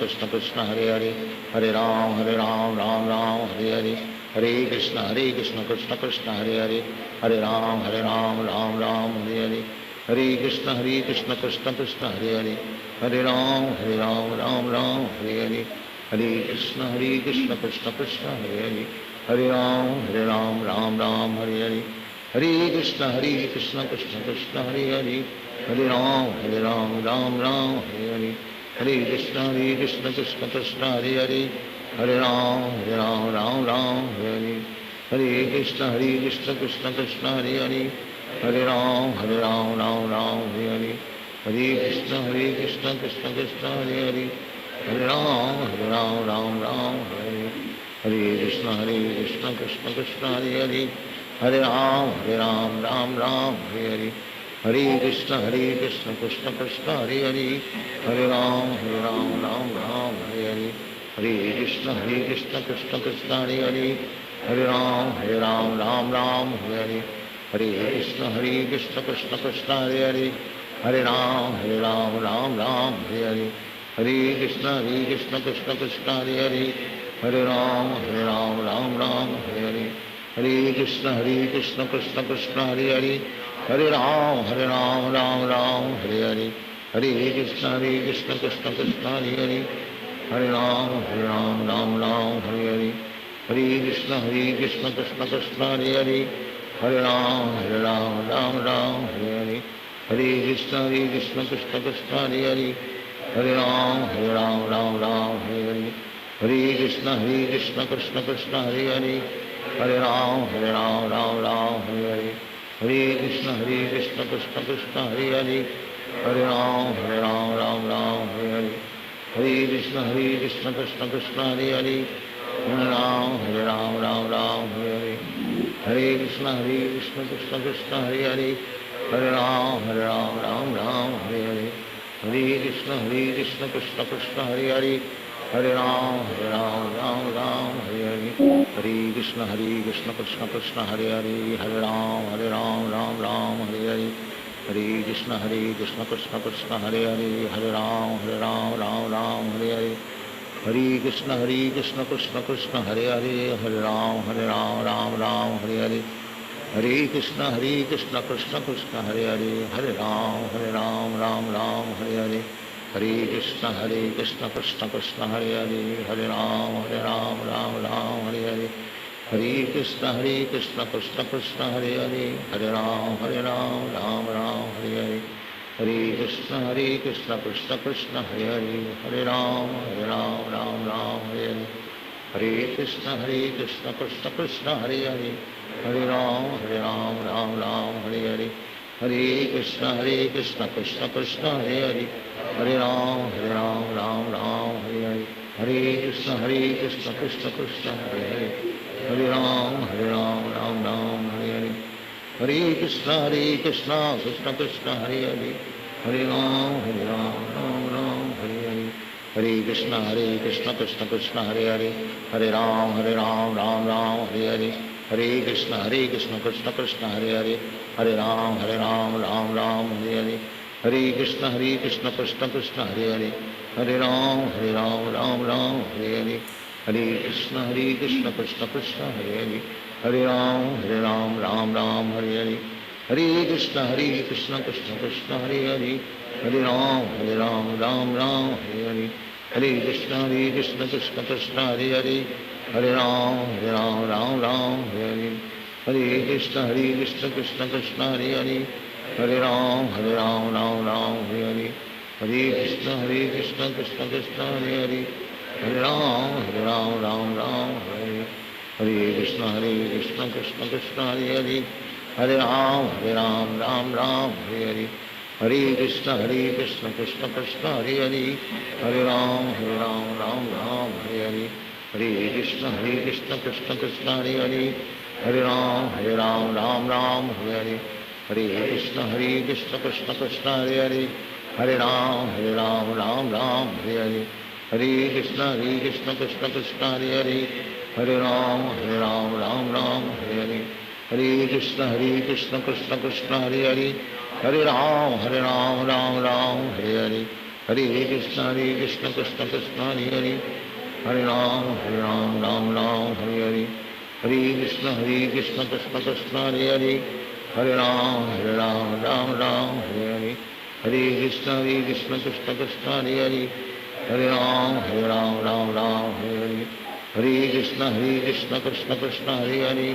Krishna Krishna Hare Hare Hare Ram Ram Hare Hare Hare Krishna Krishna Krishna Hare Hare Hare Ram Ram Hare Hare Hare Krishna Krishna Krishna Hare Hare Hare Ram Ram Hare Hare Hare Krishna Krishna Krishna Hare Hare Hare Ram Ram Hare Hare Hare Krishna Krishna Krishna Hare Hare Hare Ram Ram Hare Hare Hare Krishna Krishna Krishna Hare Hare Hare Ram Ram Hare Hare Hare Krishna Krishna Krishna Hare Hare Hare Ram Ram Hare Hare Hare Krishna Krishna Krishna Hare Hare Hare Ram Ram Hare Hare Hare Krishna Krishna Krishna Hare Hare Hare Ram Ram Hare Hare Hare Krishna Krishna Krishna Hare Hare Hare Ram Ram Hare Hare Hare Krishna Krishna Krishna Hare Hare Hare Ram Ram Hare Hare Hare Krishna Krishna Krishna Hare Hare Hare Ram Ram Hare Hare Hare Krishna Krishna Krishna Hare Hare Hare Ram Ram Hare Hare Hare Krishna Krishna Krishna Hare Hare Hare Ram Ram Hare Hare Hare Krishna Krishna Krishna Hare Hare Hare Ram Ram Hare Hare Hare Krishna Krishna Krishna Hare Hare Hare Ram Ram Hare Hare Hare Krishna Krishna Krishna Hare Hare Hare Ram Ram Hare Hare Hare Krishna Krishna Krishna Hare Hare Hare Ram Ram Hare Hare Hare Krishna Krishna Krishna Hare Hare Hare Ram Hare Hare Hare Krishna Krishna Krishna Hare Hare Hare Ram Ram Hare Hare Hare Krishna Krishna Krishna Hare Hare Hare Ram Ram Hare Hare Hare Krishna Krishna Krishna Hare Hare Hare Ram Ram Hare Hare Hare Krishna Krishna Krishna Hare Hare Hare Ram Hare Hare Hare Krishna Krishna Krishna Hare Hare Hare Ram Hare Hare Hare Krishna Krishna Krishna Hare Hare Hare Ram Ram Hare Hare Hare Krishna Krishna Krishna Hare Hare Hare Ram Ram Hare Hare Hare Krishna Krishna Krishna Hare Hare Hare Ram Ram Hare Hare Hare Krishna Krishna Krishna Hare Hare Hare Ram Ram Hare Hare Hare Krishna Krishna Krishna Hare Hare, Hare Ram Ram Ram Hare Hare, Hare Krishna Krishna Krishna Hare Hare, Hare Ram Ram Ram Hare Hare, Hare Krishna Krishna Krishna Hare Hare, Hare Ram Ram Ram Hare Hare, Hare Krishna Krishna Krishna Hare Hare, Hare Ram Ram Ram Hare Hare, Hare Krishna Krishna Krishna Hare Hare, Hare Ram Ram Ram Hare Hare, Hare Krishna Krishna Krishna Hare Hare, Hare Ram Ram Ram Hare Hare, Hare Krishna Krishna Krishna Hare Hare, Hare Ram Ram Ram Hare Hare, Hare Krishna Krishna Krishna Hare Hare, Hare Ram Ram Hare Hare, Hare Krishna Krishna Krishna Hare Hare, Hare Ram Ram Ram Hare Hare, Hare Krishna Krishna Krishna Hare Hare, Hare Ram Ram Hare Hare, Hare Krishna Krishna Krishna Hare Hare, Hare Ram Ram Hare Hare, Hare Krishna Krishna Krishna Hare Hare, Hare Ram Ram Hare, Hare Krishna Krishna Krishna Hare Hare, Hare Ram Ram Hare Hare, Hare Krishna Krishna Krishna Hare Hare, Hare Ram Ram Ram Hare Hare, Hare Krishna Krishna Krishna Hare Hare, Hare Ram Ram Hare Hare, Hare Krishna Krishna Krishna Hare Hare, Hare Ram Ram Hare Hare, Hare Krishna Krishna Krishna Hare Hare, Hare Ram Ram Hare Hare, Hare Krishna Krishna Krishna Hare Hare, Hare Ram Ram Hare Hare, Hare Krishna Krishna Krishna Hare Hare, Hare Ram Ram Hare Hare, Hare Krishna Krishna Krishna Hare Hare, Hare Ram Ram Hare Hare, Hare Krishna Krishna Krishna Hare Hare, Hare Ram Ram Hare Hare, Hare Krishna Krishna Krishna Hare Hare, Hare Ram Ram Hare Hare, Hare Krishna Krishna Krishna Hare Hare, Hare Ram Ram Hare Hare, Hare Krishna Krishna Krishna Hare Hare, Hare Ram Ram Hare Hare, Hare Krishna Krishna Krishna Hare Hare,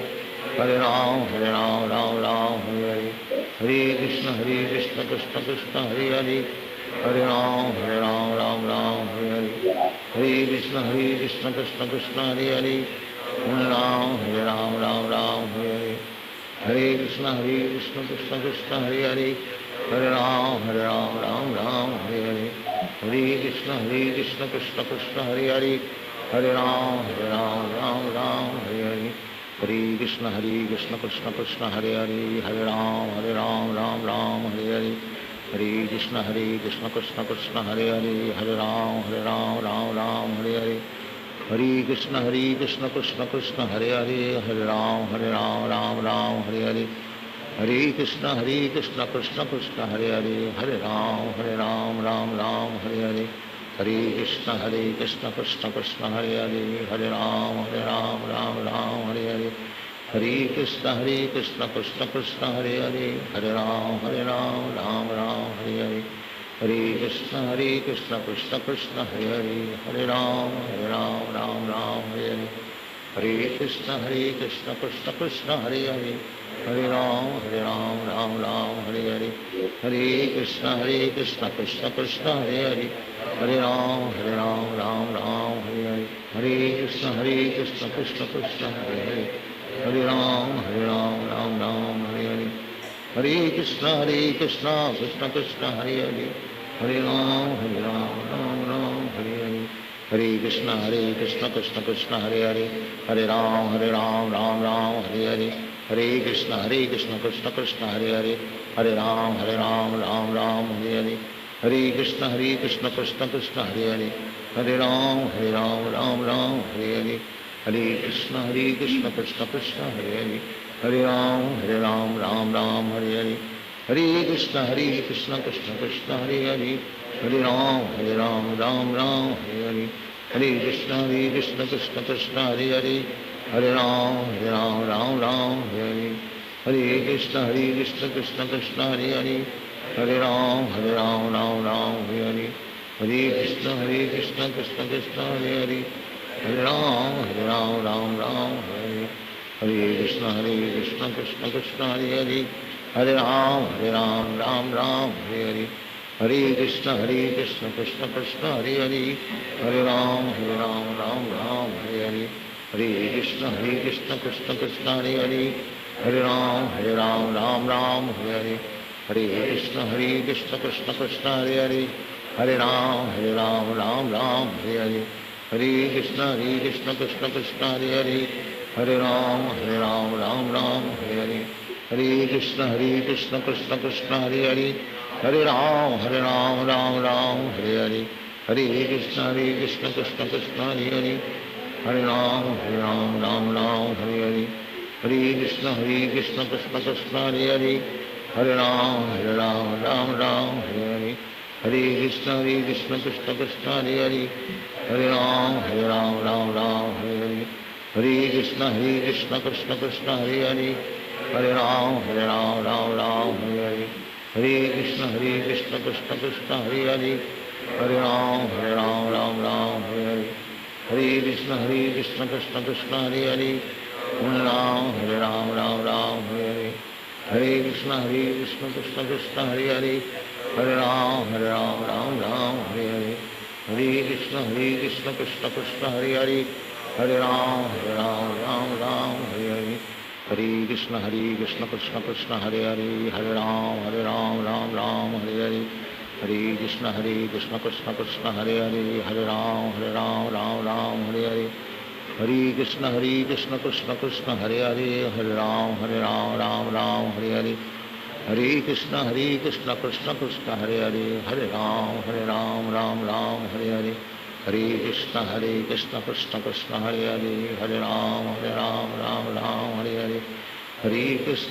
Hare Ram Ram Hare Hare, Hare Krishna Krishna Krishna Hare Hare, Hare Ram Ram Hare Hare, Hare Krishna Krishna Krishna Hare Hare, Hare Ram Ram Hare Hare, Hare Krishna Krishna Krishna Hare Hare, Hare Ram Ram Hare Hare, Hare Krishna Krishna Krishna Hare Hare, Hare Ram Ram Hare Hare, Hare Krishna Krishna Krishna Hare Hare, Hare Ram Ram Hare Hare, Hare Krishna Krishna Krishna Hare Hare, Hare Ram Ram Hare Hare, Hare Krishna Krishna Krishna Hare Hare, Hare Ram Ram Hare Hare, Hare Krishna Krishna Krishna Hare Hare, Hare Ram Ram Hare Hare, Hare Krishna Krishna Krishna Hare Hare, Hare Ram Ram Hare Hare, Hare Krishna Krishna Krishna Hare Hare, Hare Ram Ram Hare Hare, Hare Krishna Krishna Krishna Hare Hare, Hare Ram Ram Hare Hare, Hare Krishna Krishna Krishna Hare Hare, Hare Ram Ram Hare Hare, Hare Krishna Krishna Krishna Hare Hare, Hare Ram Ram Hare Hare, Hare Krishna Krishna Krishna Hare Hare, Hare Ram Ram Hare Hare, Hare Krishna Krishna Krishna Hare Hare, Hare Ram Ram Hare Hare, Hare Krishna Krishna Krishna Hare Hare, Hare Ram Ram Hare Hare, Hare Krishna Krishna Krishna Hare Hare, Hare Ram Ram Hare Hare, Hare Krishna Krishna Krishna Hare Hare, Hare Ram Ram Hare Hare, Hare Krishna Krishna Krishna Hare Hare, Hare Ram Ram Hare Hare, Hare Krishna Krishna Krishna Hare Hare, Hare Ram Ram Hare, Hare Krishna Krishna Krishna Hare Hare, Hare Ram Ram Hare Hare, Hare Krishna Krishna Krishna Hare Hare, Hare Ram Ram Ram Hare Hare, Hare Krishna Krishna Krishna Hare Hare, Hare Ram Ram Hare Hare, Hare Krishna Krishna Krishna Hare Hare, Hare Ram Ram Hare Hare, Hare Krishna Krishna Krishna Hare Hare, Hare Ram Ram Hare Hare, Hare Krishna Krishna Krishna Hare Hare, Hare Ram Ram Hare Hare, Hare Krishna Krishna Krishna Hare Hare, Hare Ram Ram Hare Hare, Hare Krishna Krishna Krishna Hare Hare, Hare Ram Ram Hare Hare, Hare Krishna Krishna Krishna Hare Hare, Hare Ram Ram Hare Hare, Hare Krishna Krishna Krishna Hare Hare, Hare Ram Ram Hare Hare, Hare Krishna Krishna Krishna Hare Hare, Hare Ram Ram Hare Hare, Hare Krishna Krishna Krishna Hare Hare, Hare Ram Ram Hare Hare, Hare Krishna Krishna Krishna Hare Hare, Hare Ram Ram Hare Hare, Hare Krishna Krishna Krishna Hare Hare, Hare Ram Ram Hare Hare, Hare Krishna Krishna Krishna Hare Hare, Hare Ram Ram Hare Hare, Hare Krishna Krishna Krishna Hare Hare, Hare Ram Ram Hare Hare, Hare Krishna Krishna Krishna Hare Hare, Hare Ram Ram Hare Hare, Hare Krishna Krishna Krishna Hare Hare, Hare Ram Ram Hare Hare, Hare Krishna Krishna Krishna Hare Hare, Hare Ram Ram Hare Hare, Hare Krishna Krishna Krishna Hare Hare, Hare Ram Ram Hare Hare, Hare Krishna Krishna Krishna Hare Hare, Hare Ram Ram Hare Hare, Hare Krishna Krishna Krishna Hare Hare, Hare Ram Ram Hare Hare, Hare Krishna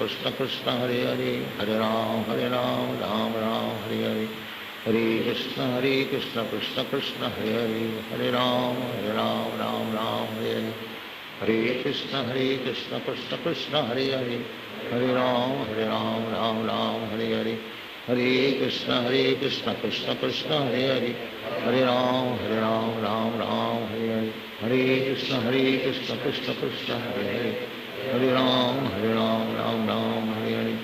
Krishna Krishna Hare Hare, Hare Ram Ram Hare Hare, Hare Krishna Krishna Krishna Hare Hare, Hare Ram Ram Hare Hare, Hare Krishna Krishna Krishna Hare Hare, Hare Ram Ram Hare Hare, Hare Krishna Krishna Krishna Hare Hare, Hare Ram Ram Hare Hare,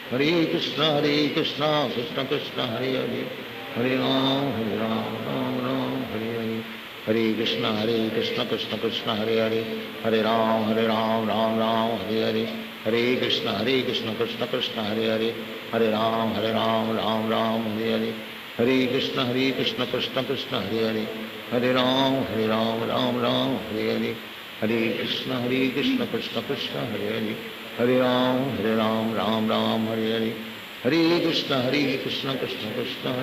Hare Krishna Krishna Krishna Hare Hare, Hare Ram Ram Hare Hare, Hare Krishna Krishna Krishna Hare Hare, Hare Ram Ram Hare Hare, Hare Krishna Krishna Krishna Hare Hare, Hare Ram Ram Hare Hare, Hare Krishna Krishna Krishna Hare Hare, Hare Ram Ram Hare Hare, Hare Krishna Krishna Krishna Hare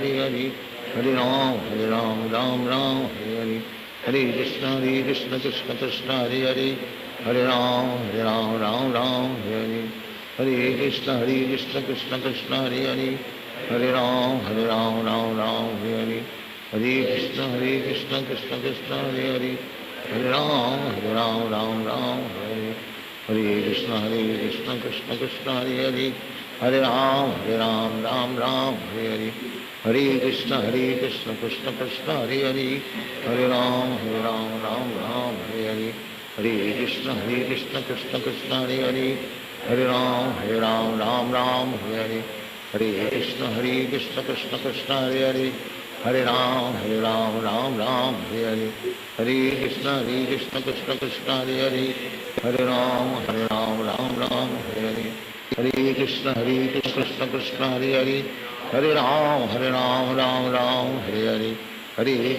Hare, Hare Ram Ram Hare Hare, Hare Krishna Krishna Krishna Hare Hare, Hare Ram Ram Hare Hare, Hare Krishna Krishna Krishna Hare Hare, Hare Ram Ram Hare Hare, Hare Krishna Krishna Krishna Hare Hare, Hare Ram Ram Hare Hare, Hare Krishna Krishna Krishna Hare Hare, Hare Ram Ram Hare Hare, Hare Krishna Krishna Krishna Hare Hare, Hare Ram Ram Hare Hare, Hare Krishna Krishna Krishna Hare Hare, Hare Ram Ram Hare Hare, Hare Krishna Krishna Krishna Hare Hare, Hare Ram Ram Hare Hare,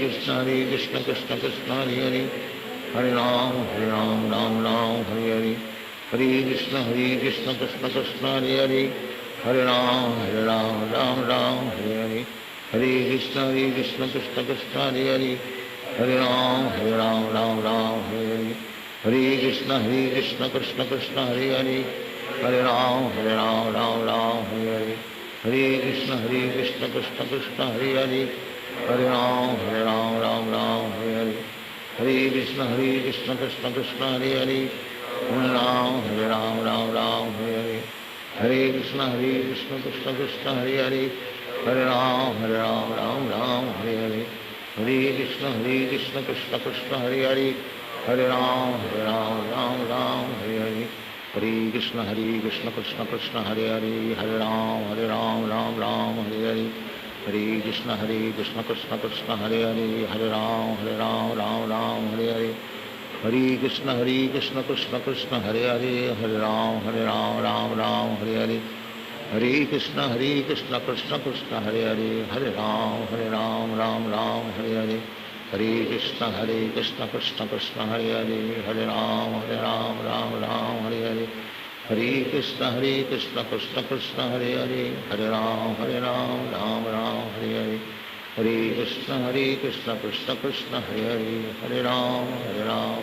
Hare Krishna Krishna Krishna Hare Hare, Hare Ram Ram Hare Hare, Hare Krishna Krishna Krishna Hare Hare, Hare Ram Ram Hare Hare, Hare Krishna Krishna Krishna Hare Hare, Hare Ram Ram Hare Hare, Hare Krishna Krishna Krishna Hare Hare, Hare Ram Ram Hare Hare, Hare Krishna Krishna Krishna Hare Hare, Hare Ram Ram Hare Hare, Hare Krishna Krishna Krishna Hare Hare, Hare Ram Ram Hare Hare, Hare Krishna Krishna Krishna Hare Hare, Hare Ram Hare Hare, Hare Krishna Krishna Krishna Hare Hare, Hare Ram Hare Hare, Hare Krishna Krishna Krishna Hare Hare, Hare Ram Ram Hare Hare, Hare Krishna Krishna Krishna Hare Hare, Hare Ram Ram Ram Hare Hare, Hare Krishna Krishna Krishna Hare Hare, Hare Ram Ram Hare Hare, Hare Krishna Krishna Krishna Hare Hare, Hare Ram Ram Hare Hare, Hare Krishna Krishna Krishna Hare Hare, Hare Ram Ram Hare Hare, Hare Krishna Krishna Krishna Hare Hare, Hare Ram Ram Hare Hare, Hare Krishna Krishna Krishna Hare Hare, Hare Ram Ram Hare Hare, Hare Krishna Krishna Krishna Hare Hare, Hare Ram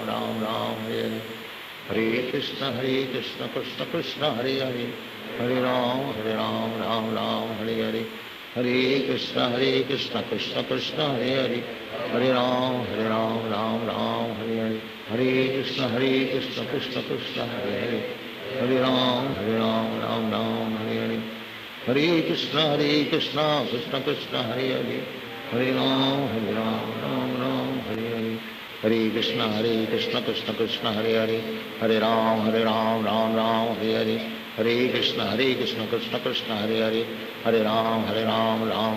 Ram Hare Hare, Hare Krishna Krishna Krishna Hare Hare, Hare Ram Ram Hare Hare, Hare Krishna Krishna Krishna Hare Hare, Hare Ram Ram Hare Hare, Hare Krishna Krishna Krishna Hare Hare, Hare Ram Ram Hare Hare, Hare Krishna Krishna Krishna Hare Hare, Hare Ram Hare Hare, Hare Krishna Krishna Krishna Hare Hare, Hare Ram Ram Hare Hare, Hare Krishna Krishna Krishna Hare Hare, Hare Ram Ram Hare Hare, Hare Krishna Krishna Krishna Hare Hare, Hare Ram Ram Hare Hare, Hare Krishna Krishna Krishna Hare Hare, Hare Ram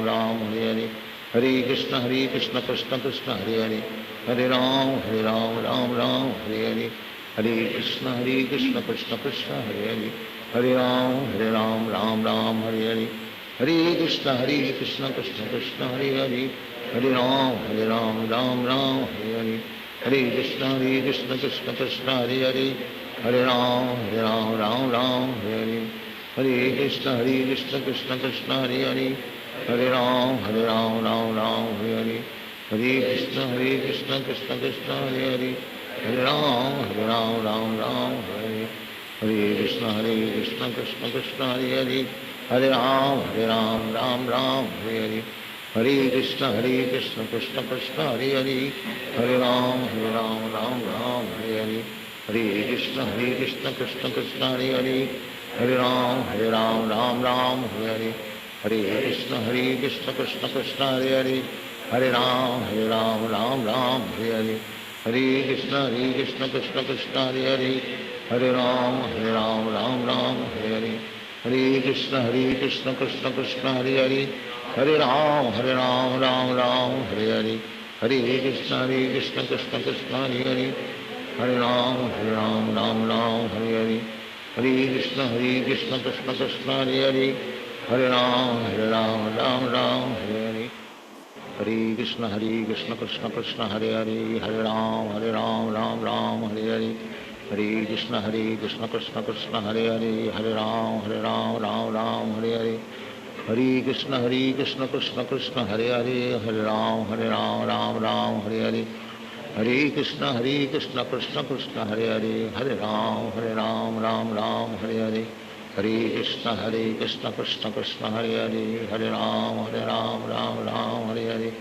Ram Hare Hare, Hare Krishna Krishna Krishna Hare Hare, Hare Ram Ram Hare Hare, Hare Krishna Krishna Krishna Hare Hare, Hare Ram Ram Hare Hare, Hare Krishna Krishna Krishna Hare Hare, Hare Ram Ram Hare Hare, Hare Krishna Krishna Krishna Hare Hare, Hare Ram Ram Hare Hare, Hare Krishna Krishna Krishna Hare Hare, Hare Ram Ram Hare Hare, Hare Krishna Krishna Krishna Hare Hare, Hare Ram Ram Hare Hare, Hare Krishna Krishna Krishna Hare Hare, Hare Ram Ram Hare Hare, Hare Krishna Krishna Krishna Hare Hare, Hare Ram Ram Hare Hare, Hare Krishna Krishna Krishna Hare Hare, Hare Ram Ram Hare Hare, Hare Krishna Krishna Krishna Hare Hare, Hare Ram Ram Hare Hare, Hare Krishna Krishna Krishna Hare Hare, Hare Ram Ram Hare Hare, Hare Krishna Krishna Krishna Hare Hare, Hare Ram Hare Hare, Hare Krishna Krishna Krishna Hare Hare, Hare Ram Ram Hare Hare, Hare Krishna Krishna Krishna Hare Hare, Hare Ram Ram Hare Hare, Hare Krishna Krishna Krishna Hare Hare, Hare Ram Ram Hare Hare, Hare Krishna Krishna Krishna Hare Hare, Hare Ram Ram Hare Hare, Hare Krishna Krishna Krishna Hare Hare, Hare Ram Ram Hare Hare, Hare Krishna Krishna Krishna Hare Hare, Hare Ram Ram Hare Hare, Hare Krishna Krishna Krishna Hare Hare, Hare Ram Ram Hare Hare, Hare Krishna Krishna Krishna Hare Hare, Hare Ram Hare Hare,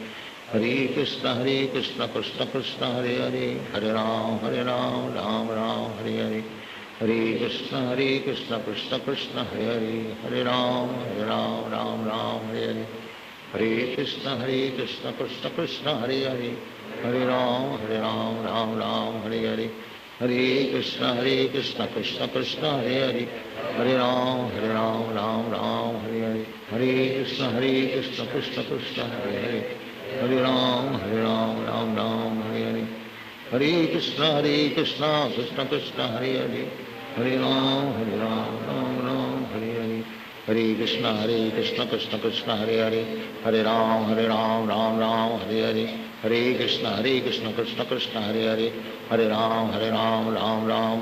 Hare Krishna Krishna Krishna Hare Hare, Hare Ram Hare Hare, Hare Krishna Krishna Krishna Hare Hare, Hare Ram Hare Hare, Hare Krishna Krishna Krishna Hare Hare, Hare Ram Hare Hare, Hare Krishna Krishna Krishna Hare Hare, Hare Ram Ram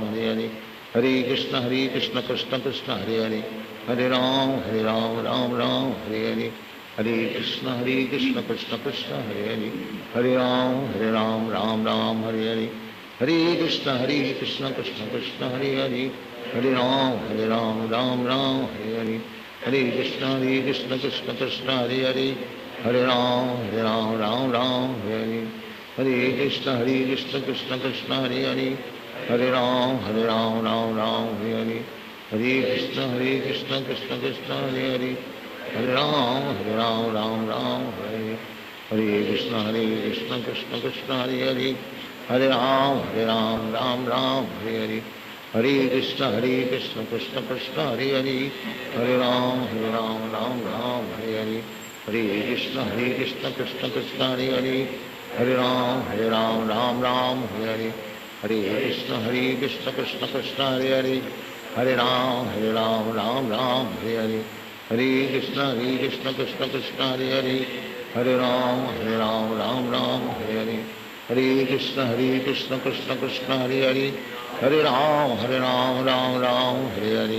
Hare Hare, Hare Krishna Krishna Krishna Hare Hare, Hare Ram Ram Hare Hare, Hare Krishna Krishna Krishna Hare Hare, Hare Ram Hare Hare, Hare Krishna Krishna Krishna Hare Hare, Hare Ram Ram Hare Hare, Hare Krishna Krishna Krishna Hare Hare, Hare Ram Ram Hare Hare, Hare Krishna Krishna Krishna Hare Hare, Hare Ram Ram Hare Hare, Hare Krishna Krishna Krishna Hare Hare, Hare Ram Ram Hare Hare, Hare Krishna Krishna Krishna Hare Hare, Hare Ram Ram Hare, Hare Krishna Krishna Krishna Hare Hare, Hare Ram Ram Hare Hare, Hare Krishna Krishna Krishna Hare Hare, Hare Ram Ram Ram Hare Hare, Hare Krishna Krishna Krishna Hare Hare, Hare Ram Ram Hare Hare, Hare Krishna Krishna Krishna Hare Hare, Hare Ram Ram Hare Hare, Hare Krishna Krishna Krishna Hare Hare, Hare Ram Ram Hare Hare, Hare Krishna Krishna Krishna Hare Hare, Hare Ram Ram Hare Hare,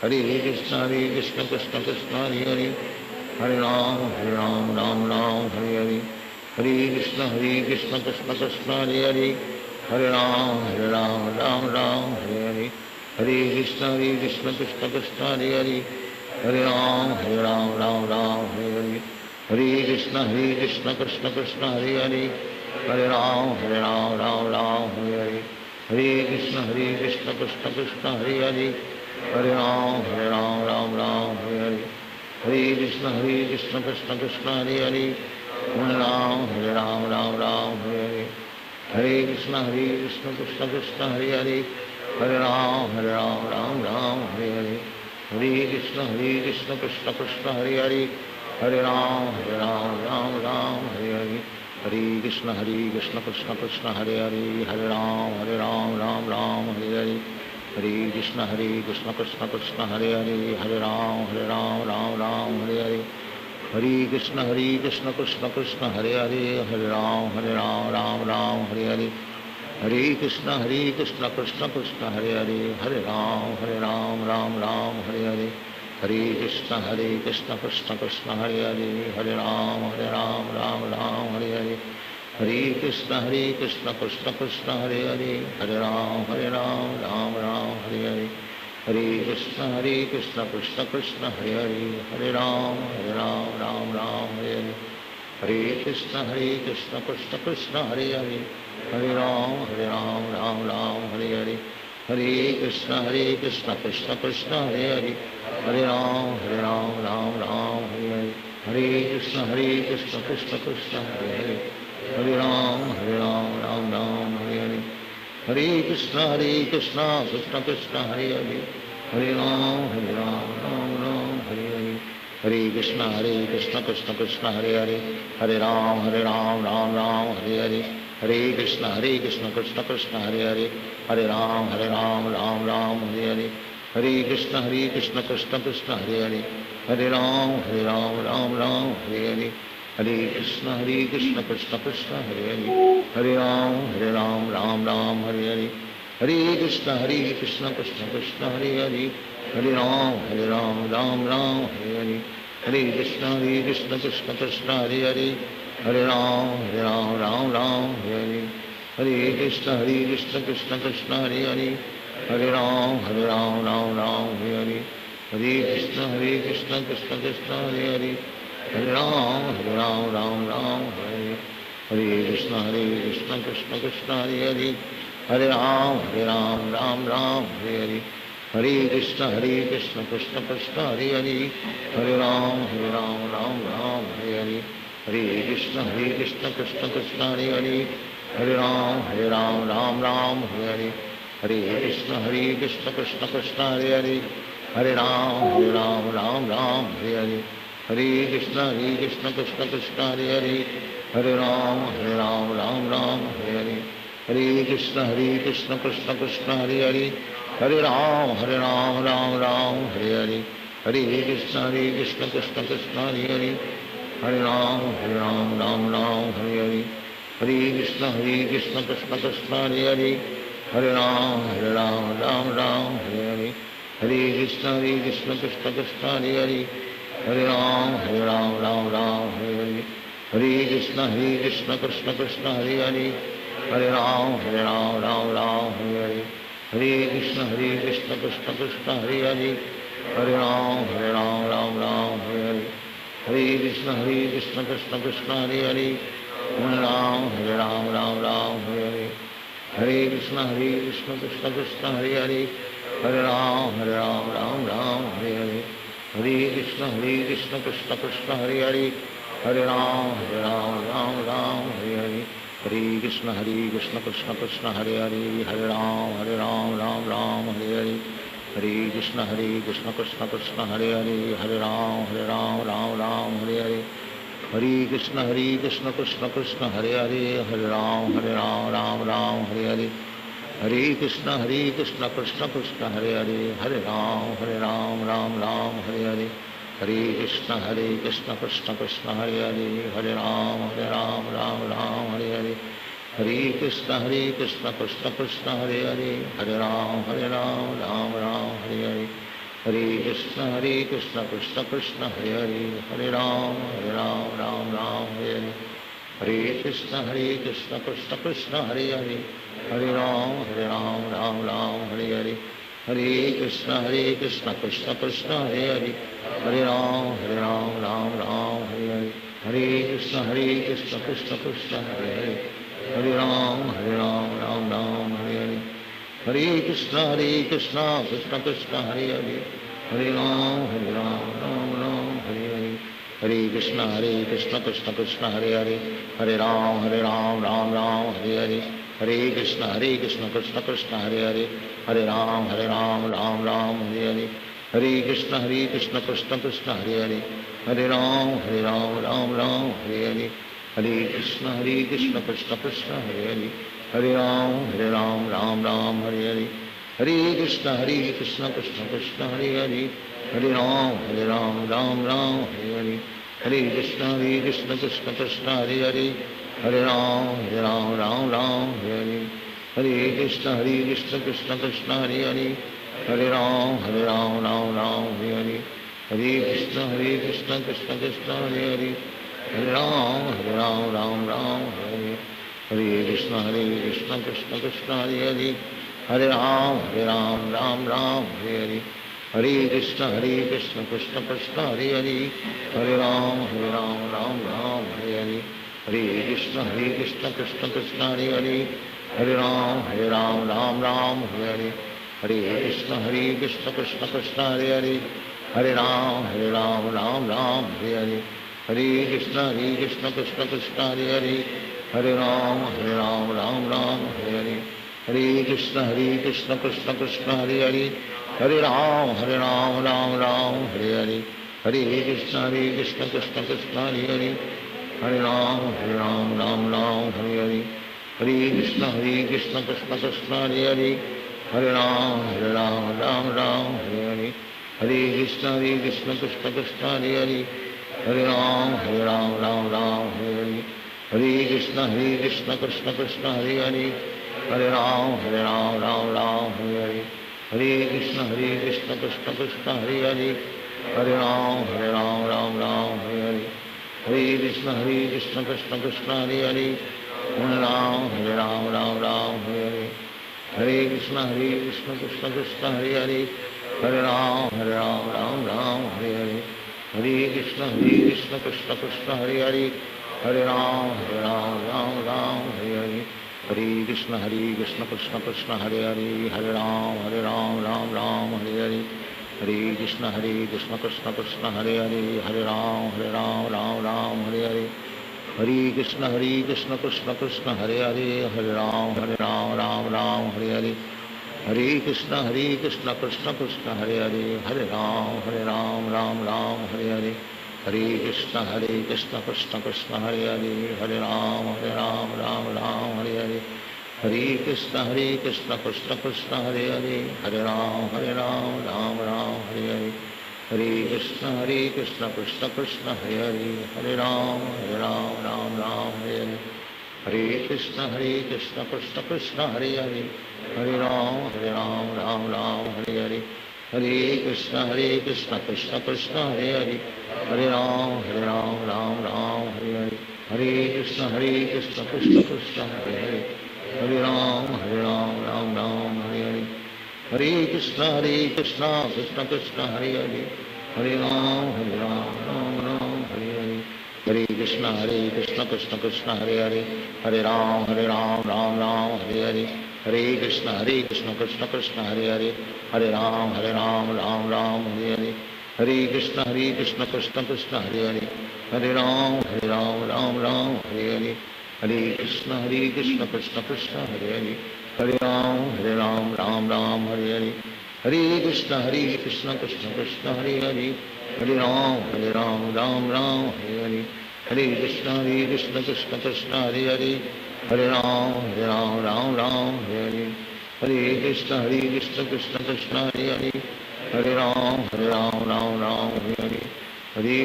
Hare Krishna Krishna Krishna Hare Hare, Hare Ram Ram Hare Hare, Hare Krishna Krishna Krishna Hare Hare, Hare Ram Ram Hare Hare, Hare Krishna Krishna Krishna Hare Hare, Hare Ram Ram Hare Hare, Hare Krishna Krishna Krishna Hare Hare, Hare Ram Ram Hare Hare, Hare Krishna Krishna Krishna Hare Hare, Hare Ram Ram Hare Hare, Hare Krishna Krishna Krishna Hare Hare, Hare Ram Ram Hare Hare, Hare Krishna Krishna Krishna Hare Hare, Hare Ram Ram Hare Hare, Hare Krishna Krishna Krishna Hare Hare, Hare Ram Ram Hare Hare, Hare Krishna Krishna Krishna Hare Hare, Hare Ram Ram Hare Hare, Hare Krishna Krishna Krishna Hare Hare, Hare Ram Ram Hare Hare, Hare Krishna Krishna Krishna Hare Hare, Hare Ram Ram Hare Hare, Hare Krishna Krishna Krishna Hare Hare, Hare Ram Ram Hare Hare, Hare Krishna Krishna Krishna Hare Hare, Hare Ram Ram Hare Hare, Hare Krishna Krishna Krishna Hare Hare, Hare Ram Ram Hare Hare, Hare Krishna Krishna Krishna Hare Hare, Hare Ram Ram Hare Hare, Hare Krishna Krishna Krishna Hare Hare, Hare Ram Ram Hare Hare, Hare Krishna Krishna Krishna Hare Hare, Hare Ram Ram Hare Hare, Hare Krishna Krishna Krishna Hare Hare, Hare Ram Ram Hare Hare, Hare Krishna Krishna Krishna Hare Hare, Hare Ram Ram Hare Hare, Hare Krishna Krishna Krishna Hare Hare, Hare Ram Ram Hare Hare, Hare Krishna Krishna Krishna Hare Hare, Hare Ram Ram Hare Hare, Hare Krishna Krishna Krishna Hare Hare, Hare Ram Ram Hare Hare, Hare Krishna Krishna Krishna Hare Hare, Hare Ram Ram Hare Hare, Hare Krishna Krishna Krishna Hare Hare, Hare Ram Ram Hare Hare, Hare Krishna Krishna Krishna Hare Hare, Hare Ram Ram Hare Hare, Hare Krishna Krishna Krishna Hare Hare, Hare Ram Ram Hare Hare, Hare Krishna Krishna Krishna Hare Hare, Hare Ram Ram Hare, Hare Krishna Krishna Krishna Hare Hare, Hare Ram Ram Hare Hare, Hare Krishna Krishna Krishna Hare Hare, Hare Ram Ram Hare Hare, Hare Krishna Krishna Krishna Hare Hare, Hare Ram Ram Hare Hare, Hare Krishna Krishna Krishna Hare Hare, Hare Ram Ram Hare Hare, Hare Krishna Krishna Krishna Hare Hare, Hare Ram Ram Hare Hare, Hare Krishna Krishna Krishna Hare Hare, Hare Ram Ram Hare Hare, Hare Krishna Krishna Krishna Hare Hare, Hare Ram Ram Hare Hare, Hare Krishna Krishna Krishna Hare Hare, Hare Ram Ram Hare Hare, Hare Krishna Krishna Krishna Hare Hare, Hare Ram Ram Hare Hare, Hare Krishna Krishna Krishna Hare Hare, Hare Ram Ram Hare Hare, Hare Krishna Krishna Krishna Hare Hare, Hare Ram Ram Hare Hare, Hare Krishna Krishna Krishna Hare Hare, Hare Ram Hare Hare, Hare Krishna Krishna Krishna Hare Hare, Hare Ram Hare Hare, Hare Krishna Krishna Krishna Hare Hare, Hare Ram Ram Hare Hare, Hare Krishna Krishna Krishna Hare Hare, Hare Ram Ram Ram Hare Hare, Hare Krishna Krishna Krishna Hare Hare, Hare Ram Ram Hare Hare, Hare Krishna Krishna Krishna Hare Hare, Hare Ram Ram Hare Hare, Hare Krishna Krishna Krishna Hare Hare, Hare Ram Ram Hare Hare, Hare Krishna Krishna Krishna Hare Hare, Hare Ram Ram Hare Hare, Hare Krishna Krishna Krishna Hare Hare, Hare Ram Ram Hare Hare, Hare Krishna Krishna Krishna Hare Hare, Hare Ram Ram Hare Hare, Hare Krishna Krishna Krishna Hare Hare, Hare Ram Ram Hare Hare, Hare Krishna Krishna Krishna Hare Hare, Hare Ram Ram Hare Hare, Hare Krishna Krishna Krishna Hare Hare, Hare Ram Ram Hare Hare, Hare Krishna Krishna Krishna Hare Hare, Hare Ram Hare Hare, Hare Krishna Krishna Krishna Hare Hare, Hare Ram Ram Hare Hare, Hare Krishna Krishna Krishna Hare Hare, Hare Ram Ram Hare Hare, Hare Krishna Krishna Krishna Hare Hare, Hare Ram Hare Hare, Hare Krishna Krishna Krishna Hare Hare, Hare Ram Ram Hare Hare, Hare Krishna Krishna Krishna Hare Hare, Hare Ram Ram Hare Hare, Hare Krishna Krishna Krishna Hare Hare, Hare Ram Ram Hare Hare, Hare Krishna Krishna Krishna Hare Hare, Hare Ram Ram Hare Hare, Hare Krishna Krishna Krishna Hare Hare, Hare Ram Ram Hare Hare, Hare Krishna Krishna Krishna Hare Hare, Hare Ram Ram Hare Hare, Hare Krishna Krishna Krishna Hare Hare, Hare Ram Ram Hare Hare, Hare Krishna Krishna Krishna Hare Hare, Hare Ram Ram Hare Hare, Hare Krishna Krishna Krishna Hare Hare, Hare Ram Ram Hare Hare, Hare Krishna Krishna Krishna Hare Hare, Hare Ram Ram Hare Hare, Hare Krishna Krishna Krishna Hare Hare, Hare Ram Ram Hare Hare, Hare Krishna Krishna Krishna Hare Hare, Hare Ram Ram Hare Hare, Hare Krishna Krishna Krishna Hare Hare, Hare Ram Hare Hare, Hare Krishna Krishna Krishna Hare Hare, Hare Ram Hare Hare, Hare Krishna Krishna Krishna Hare Hare, Hare Ram Hare Hare, Hare Krishna Krishna Krishna Hare Hare, Hare Ram Hare Hare, Hare Krishna Krishna Krishna Hare Hare, Hare Ram Hare Hare, Hare Krishna Krishna Krishna Hare Hare, Hare Ram Hare Hare, Hare Krishna Krishna Krishna Hare Hare, Hare Ram Hare Hare, Hare Krishna Krishna Krishna Hare Hare, Hare Ram Hare Hare, Hare Krishna Krishna Krishna Hare Hare, Hare Ram Hare Hare, Hare Krishna Krishna Krishna Hare Hare, Hare Ram Hare Hare, Hare Krishna Krishna Krishna Hare Hare, Hare Ram Hare Hare, Hare Krishna Krishna Krishna Hare Hare, Hare Ram Ram Hare Hare, Hare Krishna Krishna Krishna Hare Hare, Hare Ram Ram Hare Hare, Hare Krishna Krishna Krishna Hare Hare, Hare Ram Ram Hare Hare, Hare Krishna Krishna Krishna Hare Hare, Hare Ram Hare Hare, Hare Krishna Krishna Krishna Hare Hare, Hare Ram Hare Hare, Hare Krishna Krishna Krishna Hare Hare, Hare Ram Hare Hare, Hare Krishna Krishna Krishna Hare Hare, Hare Ram Hare Hare, Hare Krishna Krishna Krishna Hare Hare, Hare Ram Ram Hare Hare, Hare Krishna Krishna Krishna Hare Hare, Hare Ram Ram Hare Hare, Hare Krishna Krishna Krishna Hare Hare, Hare Ram Ram Hare Hare, Hare Krishna Krishna Krishna Hare Hare Hare Ram Ram Ram Hare Hare Hare Krishna Krishna Krishna Hare Hare Hare Ram Ram Ram Hare Hare Hare Krishna Krishna Krishna Hare Hare Hare Ram Ram Ram Hare Hare Hare Krishna Krishna Krishna Hare Hare Hare Ram Ram Ram Hare Hare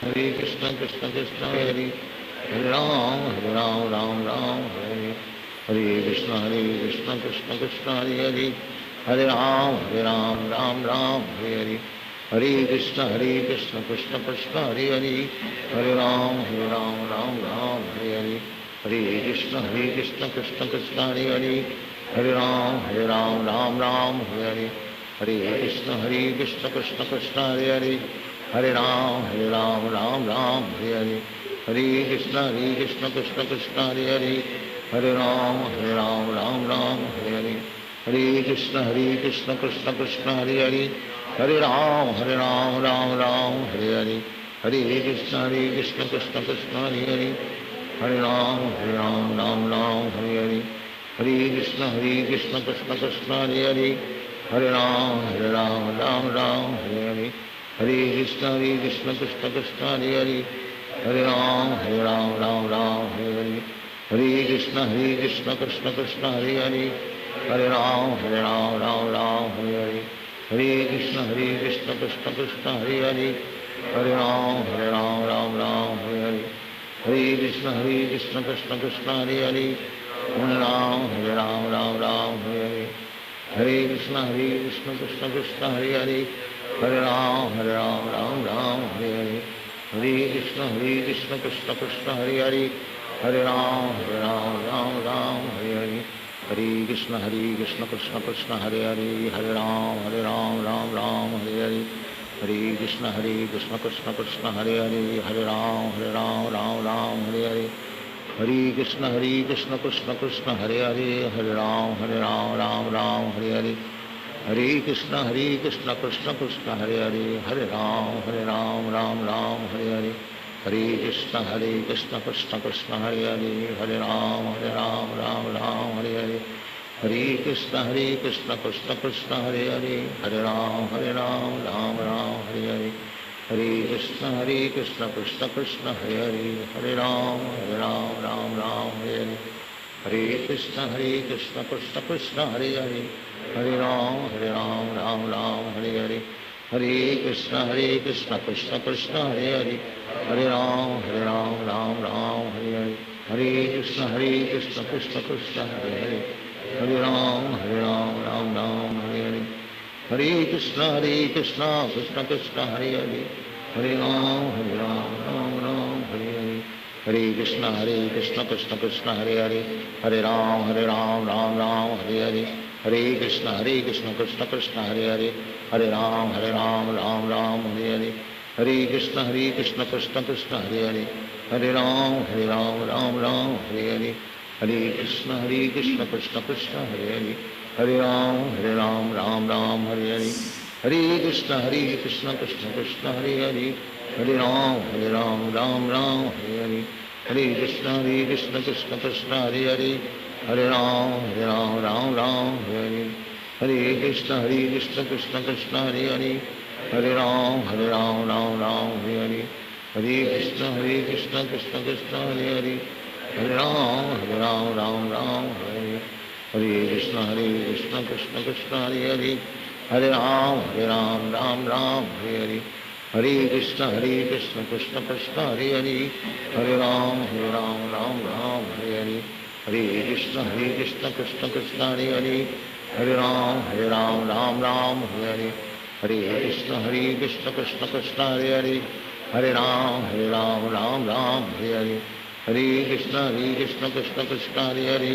Hare Krishna Krishna Krishna Hare Hare Hare Ram Ram Ram Hare Hare Krishna Krishna Krishna Hare Hare Hare Ram Ram Ram Hare Hare Hare Krishna Krishna Krishna Hare Hare Hare Ram Ram Ram Hare Hare Hare Krishna Krishna Krishna Hare Hare Hare Ram Ram Ram Hare Hare Hare Krishna Krishna Krishna Hare Hare Hare Ram Ram Ram Hare Hare Hare Krishna Krishna Krishna Hare Hare Hare Ram Ram Ram Hare Hare Hare Krishna Krishna Krishna Hare Hare Hare Ram Ram Ram Hare Hare Hare Krishna Krishna Krishna Hare Hare Hare Ram Ram Ram Hare Hare Hare Krishna Krishna Krishna Hare Hare Hare Ram Ram Ram Hare Hare Hare Krishna Krishna Krishna Hare Hare Hare Ram Ram Ram Hare Hare Hare Krishna Krishna Krishna Hare Hare Hare Ram Ram Ram Hare Hare Hare Krishna Krishna Krishna Hare Hare Hare Ram Ram Ram Hare Hare Hare Krishna Krishna Krishna Hare Hare Hare Ram Ram Ram Hare Hare Hare Krishna Krishna Krishna Hare Hare Hare Ram Ram Ram Hare Hare Hare Krishna Krishna Krishna Hare Hare Hare Ram Ram Ram Hare Hare Hare Krishna Krishna Krishna Hare Hare Hare Ram Ram Ram Hare Hare Hare Krishna Krishna Krishna Hare Hare Hare Ram Ram Ram Hare Hare Hare Krishna Krishna Krishna Hare Hare Hare Ram Ram Ram Hare Hare Hare Krishna Krishna Krishna Hare Hare Hare Ram Ram Ram Hare Hare Hare Krishna Krishna Krishna Hare Hare Hare Ram Ram Ram Hare Hare Hare Krishna Krishna Krishna Hare Hare Hare Ram Ram Ram Hare Hare Hare Krishna Krishna Krishna Hare Hare Hare Ram Ram Ram Hare Hare Hare Krishna Krishna Krishna Hare Hare Hare Ram Ram Ram Hare Hare Hare Krishna Krishna Krishna Hare Hare Hare Ram Ram Ram Hare Hare Hare Krishna Krishna Krishna Hare Hare Hare Ram Ram Ram Hare Hare Hare Krishna Krishna Krishna Hare Hare Hare Ram Ram Ram Hare Hare Hare Krishna Krishna Krishna Hare Hare Hare Ram Ram Ram Hare Hare Hare Krishna Krishna Krishna Hare Hare Hare Ram Ram Ram Hare Hare Hare Krishna Krishna Krishna Hare Hare Hare Ram Ram Ram Hare Hare Hare Krishna Krishna Krishna Hare Hare Hare Ram Ram Ram Hare Hare Hare Krishna Krishna Krishna Hare Hare Hare Ram Ram Ram Hare Hare Hare Krishna Krishna Krishna Hare Hare Hare Ram Ram Ram Hare Hare Hare Krishna Krishna Krishna Hare Hare Hare Ram Ram Ram Hare Hare Hare Krishna Krishna Krishna Hare Hare Hare Ram Ram Ram Hare Hare Hare Krishna Krishna Krishna Hare Hare Hare Ram Ram Ram Hare Hare Hare Krishna Krishna Krishna Hare Hare Hare Ram Ram Ram Hare Hare Hare Krishna Krishna Krishna Hare Hare Hare Ram Ram Ram Hare Hare Hare Krishna Krishna Krishna Hare Hare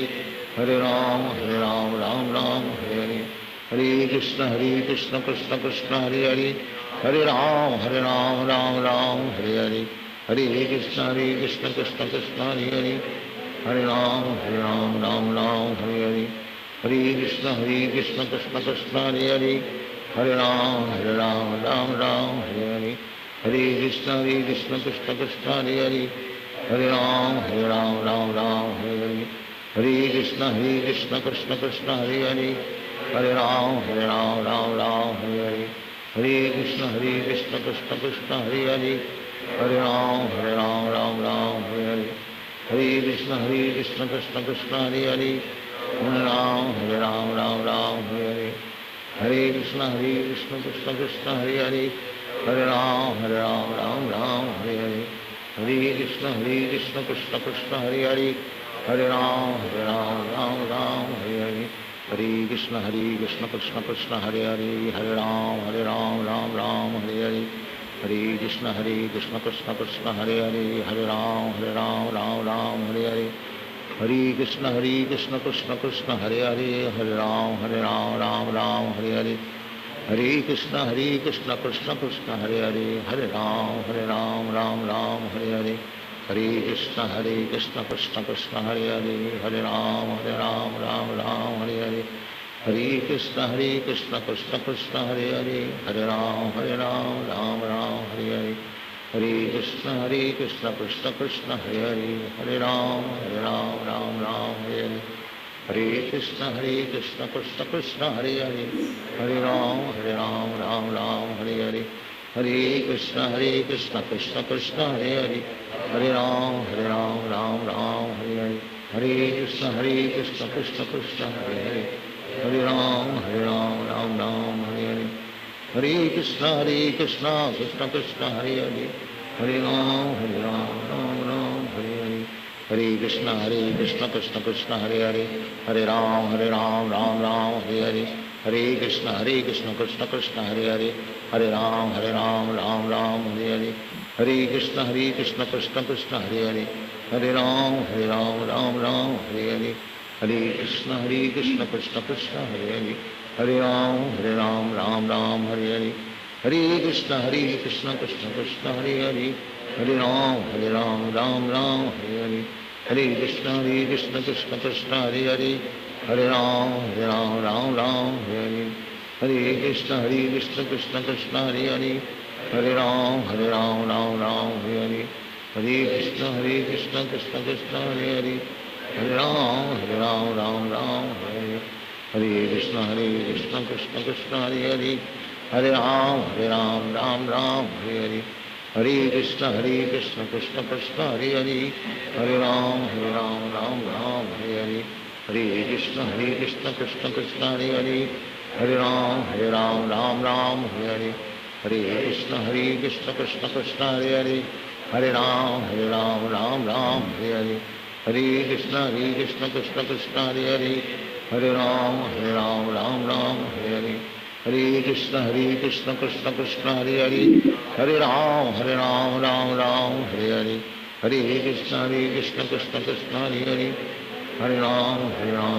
Hare Ram Ram Ram Hare Hare Hare Krishna Krishna Krishna Hare Hare Hare Ram Ram Ram Hare Hare Hare Krishna Krishna Krishna Hare Hare Hare Ram Ram Ram Hare Hare Hare Krishna Krishna Krishna Hare Hare Hare Ram Ram Ram Hare Hare Hare Krishna Krishna Krishna Hare Hare Hare Ram Ram Ram Hare Hare Hare Krishna Krishna Krishna Hare Hare Hare Ram Ram Ram Hare Hare Hare Krishna Krishna Krishna Hare Hare Hare Ram Ram Ram Hare Hare Hare Krishna Krishna Krishna Hare Hare Hare Ram Ram Hare Hare Hare Krishna Krishna Krishna Hare Hare Hare Ram Ram Hare Hare Hare Krishna Krishna Krishna Hare Hare Hare Ram Ram Hare Hare Hare Krishna Krishna Krishna Hare Hare Hare Ram Ram Hare Hare Hare Krishna Krishna Krishna Hare Hare Hare Ram Ram Hare Hare Hare Krishna Krishna Krishna Hare Hare Hare Ram Ram Hare Hare Hare Krishna Krishna Krishna Hare Hare Hare Ram Ram Hare Hare Hare Krishna Krishna Krishna Hare Hare Hare Ram Ram Hare Hare Hare Krishna Krishna Krishna Hare Hare Hare Ram Hare Hare Hare Krishna Krishna Krishna Hare Hare Hare Ram Hare Hare Hare Krishna Krishna Krishna Hare Hare Hare Ram Hare Hare Hare Krishna Krishna Krishna Hare Hare Hare Ram Hare Hare Hare Krishna Krishna Krishna Hare Hare Hare Ram Hare Hare Hare Krishna Krishna Krishna Hare Hare Hare Ram Hare Hare Hare Krishna Krishna Krishna Hare Hare Hare Ram Hare Hare Hare Krishna Krishna Krishna Hare Hare Hare Ram Hare Hare Hare Krishna Krishna Krishna Hare Hare Hare Ram Hare Hare Hare Krishna Krishna Krishna Hare Hare Hare Ram Hare Hare Hare Krishna Krishna Krishna Hare Hare Hare Ram Hare Hare Hare Krishna Krishna Krishna Hare Hare Hare Ram Hare Hare Hare Krishna Krishna Krishna Hare Hare Hare Ram Hare Hare Hare Krishna Krishna Krishna Hare Hare Hare Ram Hare Hare Hare Krishna Krishna Krishna Hare Hare Hare Ram Hare Hare Hare Krishna Krishna Krishna Hare Hare Hare Ram Hare Hare Hare Krishna Krishna Krishna Hare Hare Hare Ram Hare Hare Hare Krishna Krishna Krishna Hare Hare Hare Ram Hare Hare Hare Krishna Krishna Krishna Hare Hare Hare Ram Hare Hare Hare Krishna Krishna Krishna Hare Hare Hare Ram Hare Hare Hare Krishna Krishna Krishna Hare Hare Hare Ram Hare Hare Hare Krishna Krishna Krishna Hare Hare Hare Ram Hare Hare Hare Krishna Krishna Krishna Hare Hare Hare Ram Hare Hare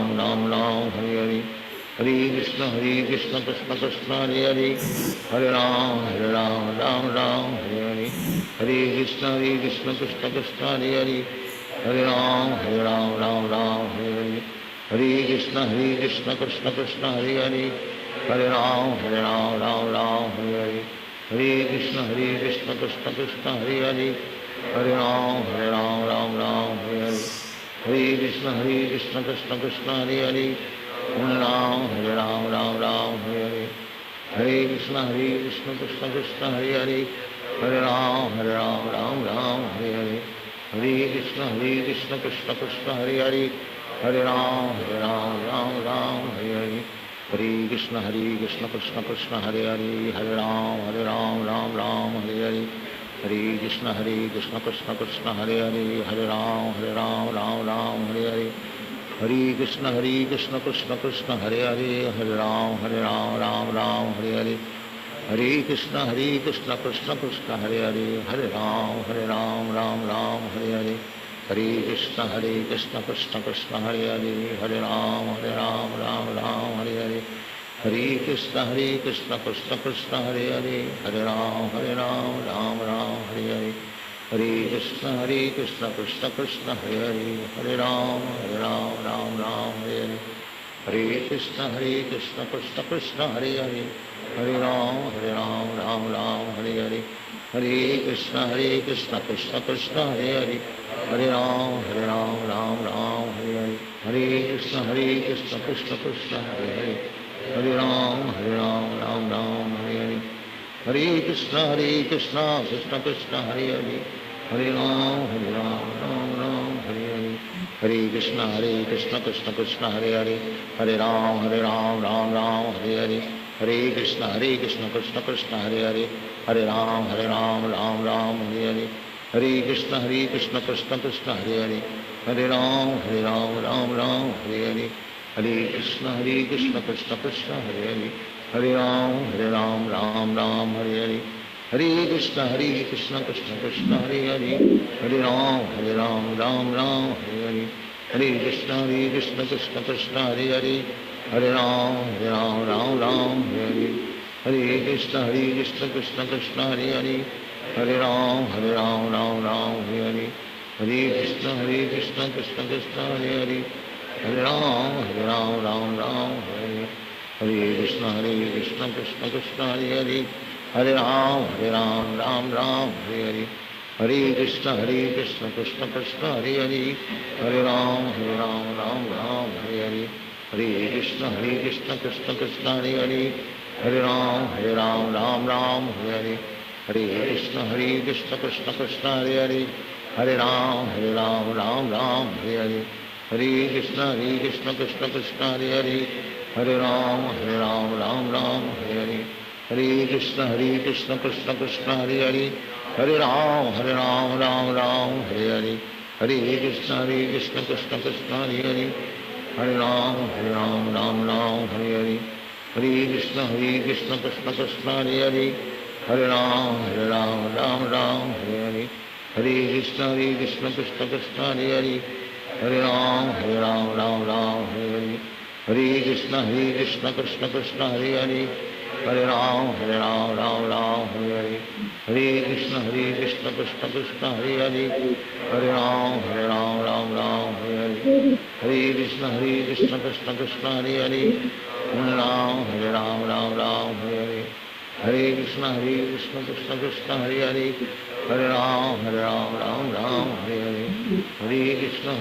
Hare Krishna Krishna Krishna Hare Hare Hare Ram Hare Hare Hare Krishna Krishna Krishna Hare Hare Hare Ram Hare Hare Hare Krishna Krishna Krishna Hare Hare Hare Ram Hare Hare Hare Krishna Krishna Krishna Hare Hare Hare Ram Hare Hare Hare Krishna Krishna Krishna Hare Hare Hare Ram Hare Hare Hare Krishna Krishna Krishna Hare Hare Hare Ram Hare Hare Hare Krishna Krishna Krishna Hare Hare Hare Ram Hare Hare Hare Krishna Krishna Krishna Hare Hare Hare Ram Hare Hare Hare Krishna Krishna Krishna Hare Hare Hare Ram Hare Hare Hare Krishna Krishna Krishna Hare Hare Hare Ram Hare Hare Hare Krishna Krishna Krishna Hare Hare Hare Ram Hare Hare Hare Krishna Krishna Krishna Hare Hare Hare Ram Hare Hare Hare Krishna Krishna Krishna Hare Hare Hare Ram Hare Hare Hare Krishna Krishna Krishna Hare Hare Hare Ram Hare Hare Hare Krishna Krishna Krishna Hare Hare Hare Ram Ram Ram Hare Krishna Krishna Krishna Hare Hare Hare Ram Ram Hare Hare Krishna Krishna Krishna Hare Hare Hare Ram Ram Hare Hare Krishna Krishna Krishna Hare Hare Hare Ram Ram Hare Hare Krishna Krishna Krishna Hare Hare Ram Ram Hare Hare Krishna Krishna Krishna Hare Hare Ram Ram Hare Hare Krishna Krishna Krishna Hare Hare Ram Ram Hare Hare Krishna Krishna Krishna Hare Hare Ram Ram Hare Hare Krishna Krishna Krishna Hare Hare Ram Ram Hare Hare Krishna Krishna Krishna Hare Hare Ram Ram Hare Hare Krishna Krishna Krishna Hare Hare Ram Ram Hare Hare Krishna Krishna Krishna Hare Hare Ram Ram Hare Hare Krishna Krishna Krishna Hare Hare Ram Ram Hare Hare Krishna Krishna Krishna Hare Hare Ram Ram Hare Hare Krishna Krishna Krishna Hare Hare Ram Ram Hare Hare Krishna Krishna Krishna Hare Hare Ram Ram Hare Hare Krishna Krishna Krishna Hare Hare Ram Ram Hare Hare Krishna Krishna Krishna Hare Hare Ram Ram Hare Hare Krishna Krishna Krishna Hare Hare Ram Ram Hare Hare Krishna Krishna Krishna Hare Hare Ram Ram Hare Hare Krishna Krishna Krishna Hare Hare Ram Ram Hare Hare Krishna Krishna Krishna Hare Hare Ram Ram Hare Hare Krishna Krishna Krishna Hare Hare Ram Hare Hare Krishna Krishna Krishna Hare Hare Ram Hare Hare Krishna Krishna Krishna Hare Hare Ram Hare Hare Krishna Krishna Krishna Hare Hare Ram Ram Hare Hare Krishna Krishna Krishna Hare Hare Ram Hare Hare Krishna Krishna Krishna Hare Hare Ram Hare Hare Krishna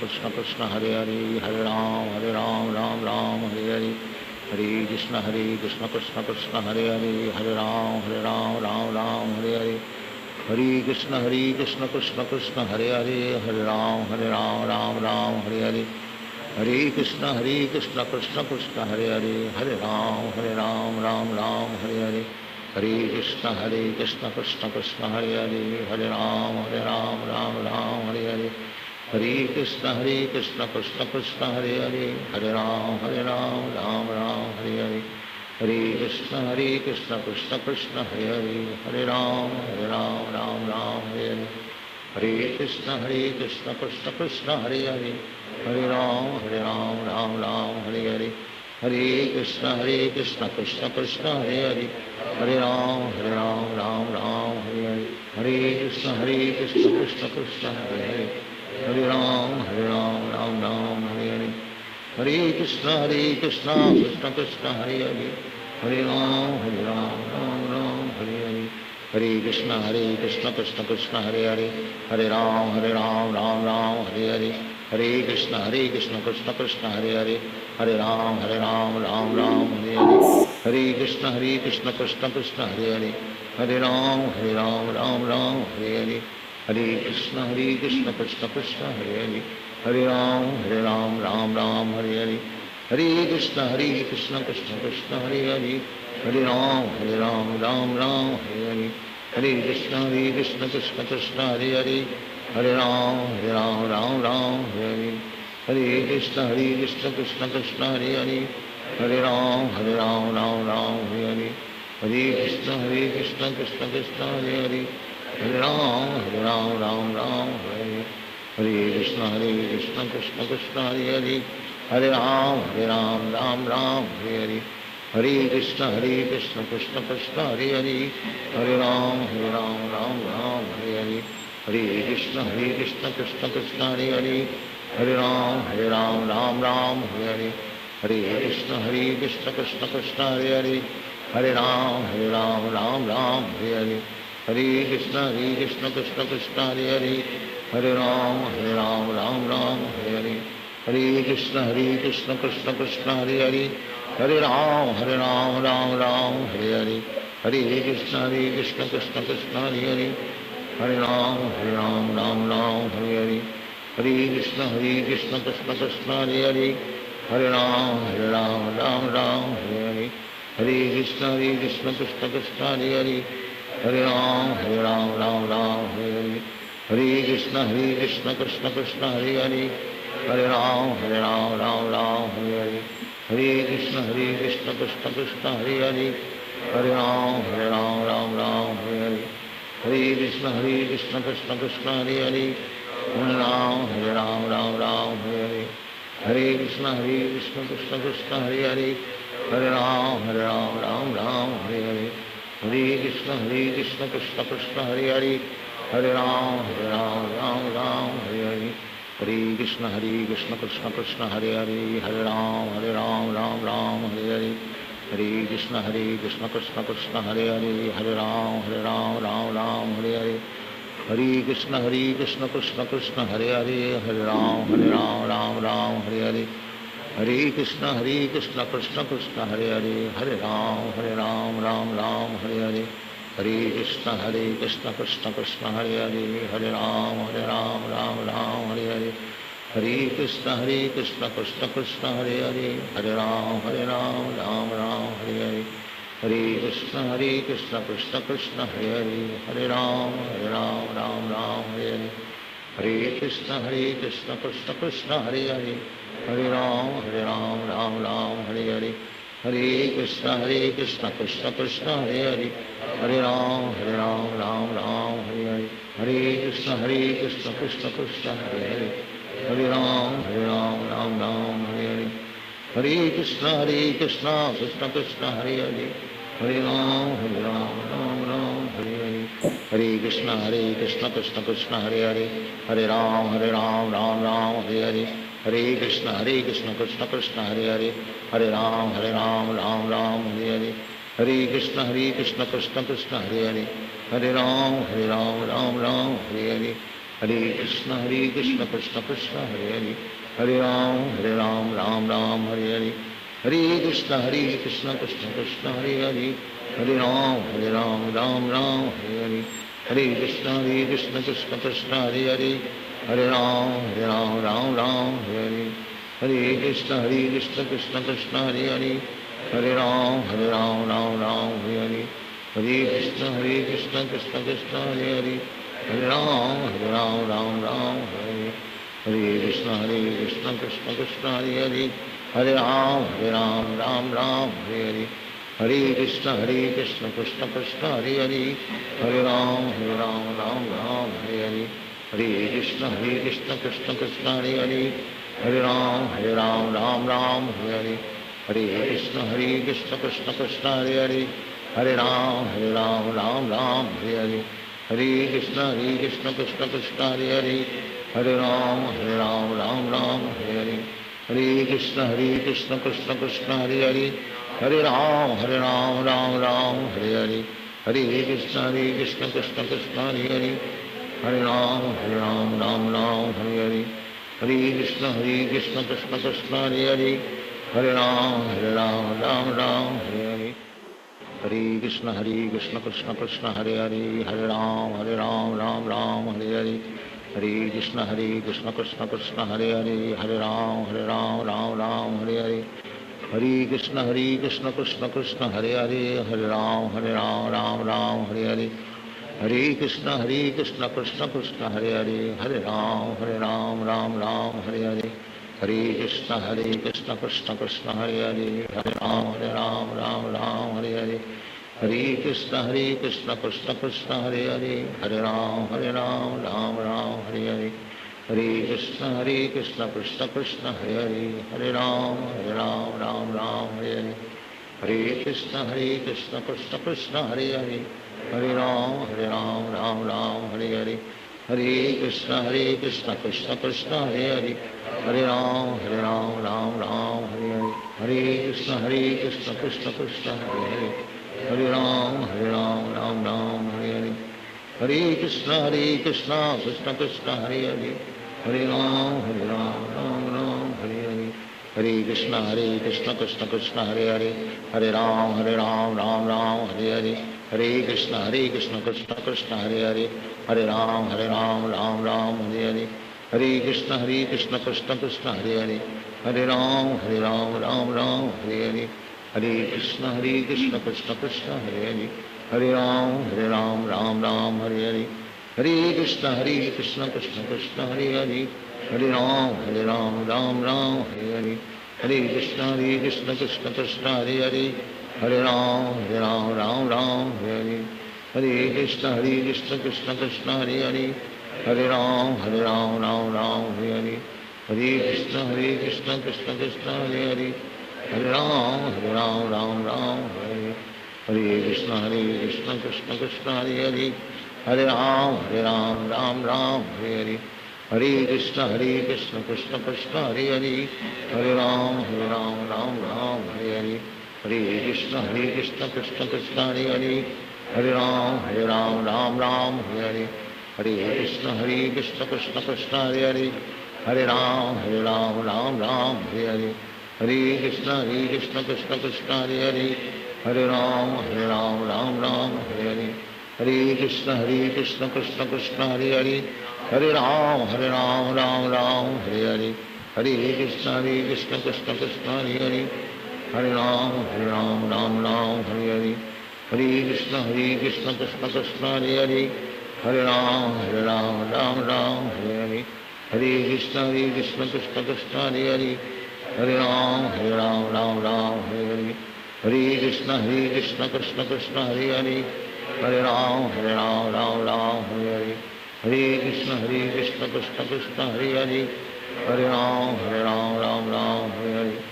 Krishna Krishna Hare Hare Ram Ram Hare Hare Krishna Krishna Krishna Hare Hare Ram Ram Hare Hare Krishna Krishna Krishna Hare Hare Ram Ram Hare Hare Krishna Krishna Krishna Hare Hare Ram Ram Hare Hare Krishna Krishna Krishna Hare Hare Ram Ram Hare Hare Krishna Krishna Krishna Hare Hare Ram Ram Hare Hare Krishna Krishna Krishna Hare Hare Ram Ram Hare Hare Krishna Krishna Krishna Hare Hare Ram Ram Hare Hare Krishna Krishna Krishna Hare Hare Ram Ram Hare Hare Krishna Krishna Krishna Hare Hare Ram Ram Hare Hare Krishna Krishna Krishna Hare Hare Ram Ram Hare Hare Krishna Krishna Krishna Hare Hare Ram Ram Hare Hare Krishna Krishna Krishna Hare Hare Ram Ram Hare Hare Krishna Krishna Krishna Hare Hare Ram Ram Hare Hare Krishna Krishna Krishna Hare Hare Ram Ram Hare Hare Krishna Krishna Krishna Hare Hare Ram Ram Hare Hare Krishna Krishna Krishna Hare Hare Ram Ram Hare Hare Krishna Krishna Krishna Hare Hare Ram Ram Hare Hare Krishna Krishna Krishna Hare Hare Ram Ram Hare Hare Krishna Krishna Krishna Krishna Hare Hare Ram, Ram Ram, Hare Hare. Hare Krishna, Krishna Krishna, Hare Hare. Hare Ram, Ram Ram, Hare Hare. Hare Krishna, Krishna Krishna, Hare Hare. Hare Ram, Ram Ram, Hare Hare. Hare Krishna, Krishna Krishna, Hare Hare. Hare Ram, Ram Ram, Hare Hare. Hare Krishna, Krishna Krishna, Hare Hare. Hare Ram, Ram Ram, Hare Hare. Hare Krishna, Krishna Krishna, Hare Hare. Hare Ram, Ram Ram, Hare Hare. Hare Krishna, Krishna Krishna, Hare Hare. Hare Ram, Ram Ram, Hare Hare. Hare Krishna, Krishna Krishna, Hare Hare. Hare Ram, Ram Ram, Hare Hare. Hare Krishna, Krishna Krishna, Hare Hare. Hare Ram, Ram Ram, Hare Hare. Hare Krishna, Krishna Krishna, Hare Hare. Hare Ram, Ram Ram, Hare Hare. Hare Krishna, Krishna Krishna, Hare Hare. Hare Ram, Ram Ram, Hare Hare. Hare Krishna, Krishna Krishna, Hare Hare. Hare Ram, Ram Ram, Hare Hare. Hare Krishna, Krishna Krishna, Hare Hare. Hare Ram, Ram Ram, Hare Hare. Hare Krishna, Krishna Krishna, Hare Hare. Hare Ram, Ram Hare Hare. Hare Krishna, Krishna Krishna, Hare Hare. Hare Ram, Ram Hare Hare. Hare Krishna, Krishna Krishna, Hare Hare. Hare Ram, Ram Hare Hare. Hare Krishna, Krishna Krishna, Hare Hare. Hare Ram, Ram Hare Hare. Hare Krishna, Krishna Krishna, Hare Hare. Hare Ram, Ram Hare Hare. Hare Krishna, Krishna Krishna, Hare Hare. Hare Ram, Ram Hare Hare. Hare Krishna, Krishna Krishna, Hare Hare. Hare Ram, Ram Hare Hare. Hare Krishna, Krishna Krishna, Hare Hare. Hare Ram, Ram Hare Hare. Hare Krishna, Krishna Krishna, Hare Hare. Hare Ram, Ram Hare Hare. Hare Krishna, Krishna Krishna, Hare Hare. Hare Ram, Ram Hare Hare. Hare Krishna, Krishna Krishna, Hare Hare. Hare Ram, Ram Hare Hare. Hare Krishna, Krishna Krishna, Hare Hare. Hare Ram, Ram Hare Hare. Hare Krishna, Krishna Krishna, Hare Hare. Hare Ram, Ram Hare Hare. Hare Krishna, Krishna Krishna, Hare Hare. Hare Ram, Ram Hare Hare. Hare Krishna, Krishna Krishna, Hare Hare. Hare Ram, Ram Hare Hare. Hare Krishna, Krishna Krishna, Hare Hare. Hare Ram, Ram Hare Hare. Hare Krishna, Krishna Krishna, Hare Hare. Hare Ram, Ram Hare Hare. Hare Krishna, Krishna Krishna, Hare Hare. Hare Ram, Ram Hare Hare. Hare Krishna, Krishna Krishna, Hare Hare. Hare Ram, Ram Hare Hare. Hare Krishna, Krishna Krishna, Hare Hare. Hare Ram, Ram Hare Hare. Hare Krishna, Krishna Krishna, Hare Hare. Hare Ram, Ram Hare Hare. Hare Krishna, Krishna Krishna, Hare Hare. Hare Ram, Ram Hare Hare. Hare Krishna, Krishna Krishna, Hare Hare. Hare Ram, Ram Hare Hare. Hare Krishna, Krishna Krishna, Hare Hare. Hare Ram, Ram Hare Hare. Hare Krishna, Krishna Krishna, Hare Hare. Hare Ram, Ram Hare Hare. Hare Krishna, Krishna Krishna, Hare Hare. Hare Ram, Ram Hare Hare. Hare Krishna, Krishna Krishna, Hare Hare. Hare Ram, Ram Hare Hare. Hare Krishna, Krishna Krishna, Hare Hare. Hare Ram, Ram Hare Hare. Hare Krishna, Krishna Krishna, Hare Hare. Hare Ram, Ram Hare Hare. Hare Krishna, Krishna Krishna, Hare Hare. Hare Ram, Hare Hare. Hare Krishna, Krishna Krishna, Hare Hare. Hare Ram, Ram Hare Hare. Hare Krishna, Krishna Krishna, Hare Hare. Hare Ram, Ram Hare Hare. Hare Krishna, Krishna Krishna, Hare Hare. Hare Ram, Ram Hare Hare. Hare Krishna, Krishna Krishna, Hare Hare. Hare Ram, Ram Hare Hare. Hare Krishna, Krishna Krishna, Hare Hare. Hare Ram, Ram Ram, Hare Hare. Hare Krishna, Krishna Krishna, Hare Hare. Hare Ram, Ram Ram, Hare Hare. Hare Krishna, Krishna Krishna, Hare Hare. Hare Ram, Ram Ram, Hare Hare. Hare Krishna, Krishna Krishna, Hare Hare. Hare Ram, Ram Ram, Hare Hare. Hare Krishna, Krishna Krishna, Hare Hare. Hare Ram, Ram Ram, Hare Hare. Hare Krishna, Krishna Krishna, Hare Hare. Hare Ram, Ram Ram, Hare Hare. Hare Krishna, Krishna Krishna, Hare Hare. Hare Ram, Ram Ram, Hare Hare. Hare Krishna, Krishna Krishna, Hare Hare. Hare Ram, Ram Ram, Hare Hare. Hare Krishna, Krishna Krishna, Hare Hare. Hare Ram, Ram Ram, Hare Hare. Hare Krishna, Krishna Krishna, Hare Hare. Hare Ram, Ram Ram, Hare Hare. Hare Krishna, Krishna Krishna, Hare Hare. Hare Ram, Ram Ram, Hare Hare. Hare Krishna, Krishna Krishna, Hare Hare. Hare Ram, Ram Ram, Hare Hare. Hare Krishna, Krishna Krishna, Hare Hare. Hare Ram, Ram Ram, Hare Hare. Hare Krishna, Krishna Krishna, Hare Hare. Hare Ram, Ram Ram, Hare Hare. Hare Krishna, Krishna Krishna, Hare Hare. Hare Ram, Ram Ram, Hare Hare. Hare Krishna, Krishna Krishna, Hare Hare. Hare Ram, Ram Ram, Hare Hare. Hare Krishna, Krishna Krishna, Hare Hare. Hare Ram, Ram Ram, Hare Hare. Hare Krishna, Krishna Krishna, Hare Hare. Hare Ram, Ram Ram, Hare Hare. Hare Krishna, Krishna Krishna, Hare Hare. Hare Ram, Ram Ram, Hare Hare. Hare Krishna, Krishna Krishna, Hare Hare. Hare Ram, Ram Ram, Hare Hare. Hare Krishna, Krishna Krishna, Hare Hare. Hare Ram, Ram Ram, Hare Hare. Hare Krishna, Krishna Krishna, Hare Hare. Hare Ram, Ram Ram, Hare Hare. Hare Krishna, Krishna Krishna, Hare Hare. Hare Ram, Ram Ram, Hare Hare.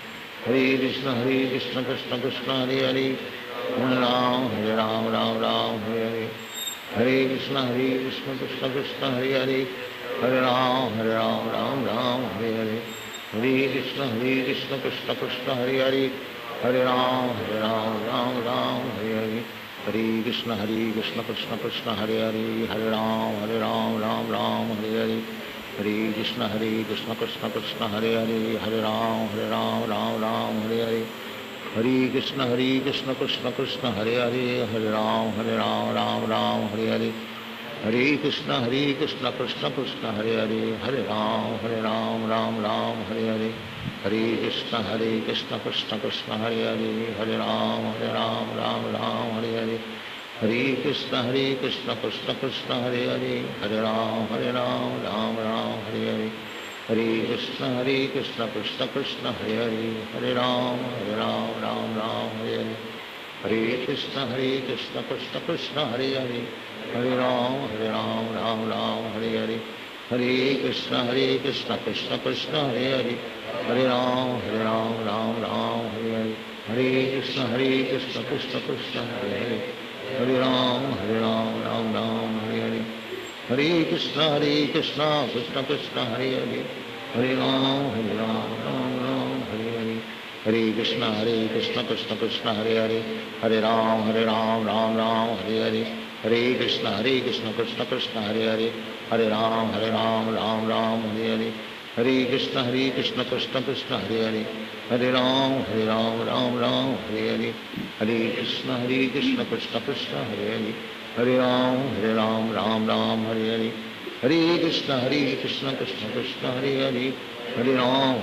Hare Krishna, Krishna Krishna, Hare Hare. Hare Ram, Ram Ram, Hare Hare. Hare Krishna, Krishna Krishna, Hare Hare. Hare Ram, Ram Ram, Hare Hare. Hare Krishna, Krishna Krishna, Hare Hare. Hare Ram, Ram Ram, Hare Hare. Hare Krishna, Krishna Krishna, Hare Hare. Hare Ram, Ram Ram, Hare Hare. Hare Krishna, Krishna Krishna, Hare Hare. Hare Ram, Ram Ram, Hare Hare. Hare Krishna, Krishna Krishna, Hare Hare. Hare Ram, Ram Ram, Hare Hare. Hare Krishna, Krishna Krishna, Hare Hare. Hare Ram, Ram Ram, Hare Hare. Hare Krishna, Krishna Krishna, Hare Hare. Hare Ram, Ram Ram, Hare Hare. Hare Krishna, Krishna Krishna, Hare Hare. Hare Ram, Ram Ram, Hare Hare. Hare Krishna, Krishna Krishna, Hare Hare. Hare Ram, Ram Ram, Hare Hare. Hare Krishna, Krishna Krishna, Hare Hare. Hare Ram, Ram Ram, Hare Hare. Hare Krishna, Krishna Krishna, Hare Hare. Hare Ram, Ram Ram, Hare Hare. Hare Krishna, Krishna Krishna, Hare Hare. Hare Ram, Ram Ram, Hare Hare. Hare Krishna, Krishna Krishna, Hare Hare. Hare Ram, Ram Ram, Hare Hare. Hare Krishna, Krishna Krishna, Hare Hare. Hare Ram, Ram Ram, Hare Hare. Hare Krishna, Krishna Krishna, Hare Hare. Hare Ram, Ram Ram, Hare Hare. Hare Krishna, Krishna Krishna, Hare Hare. Hare Ram,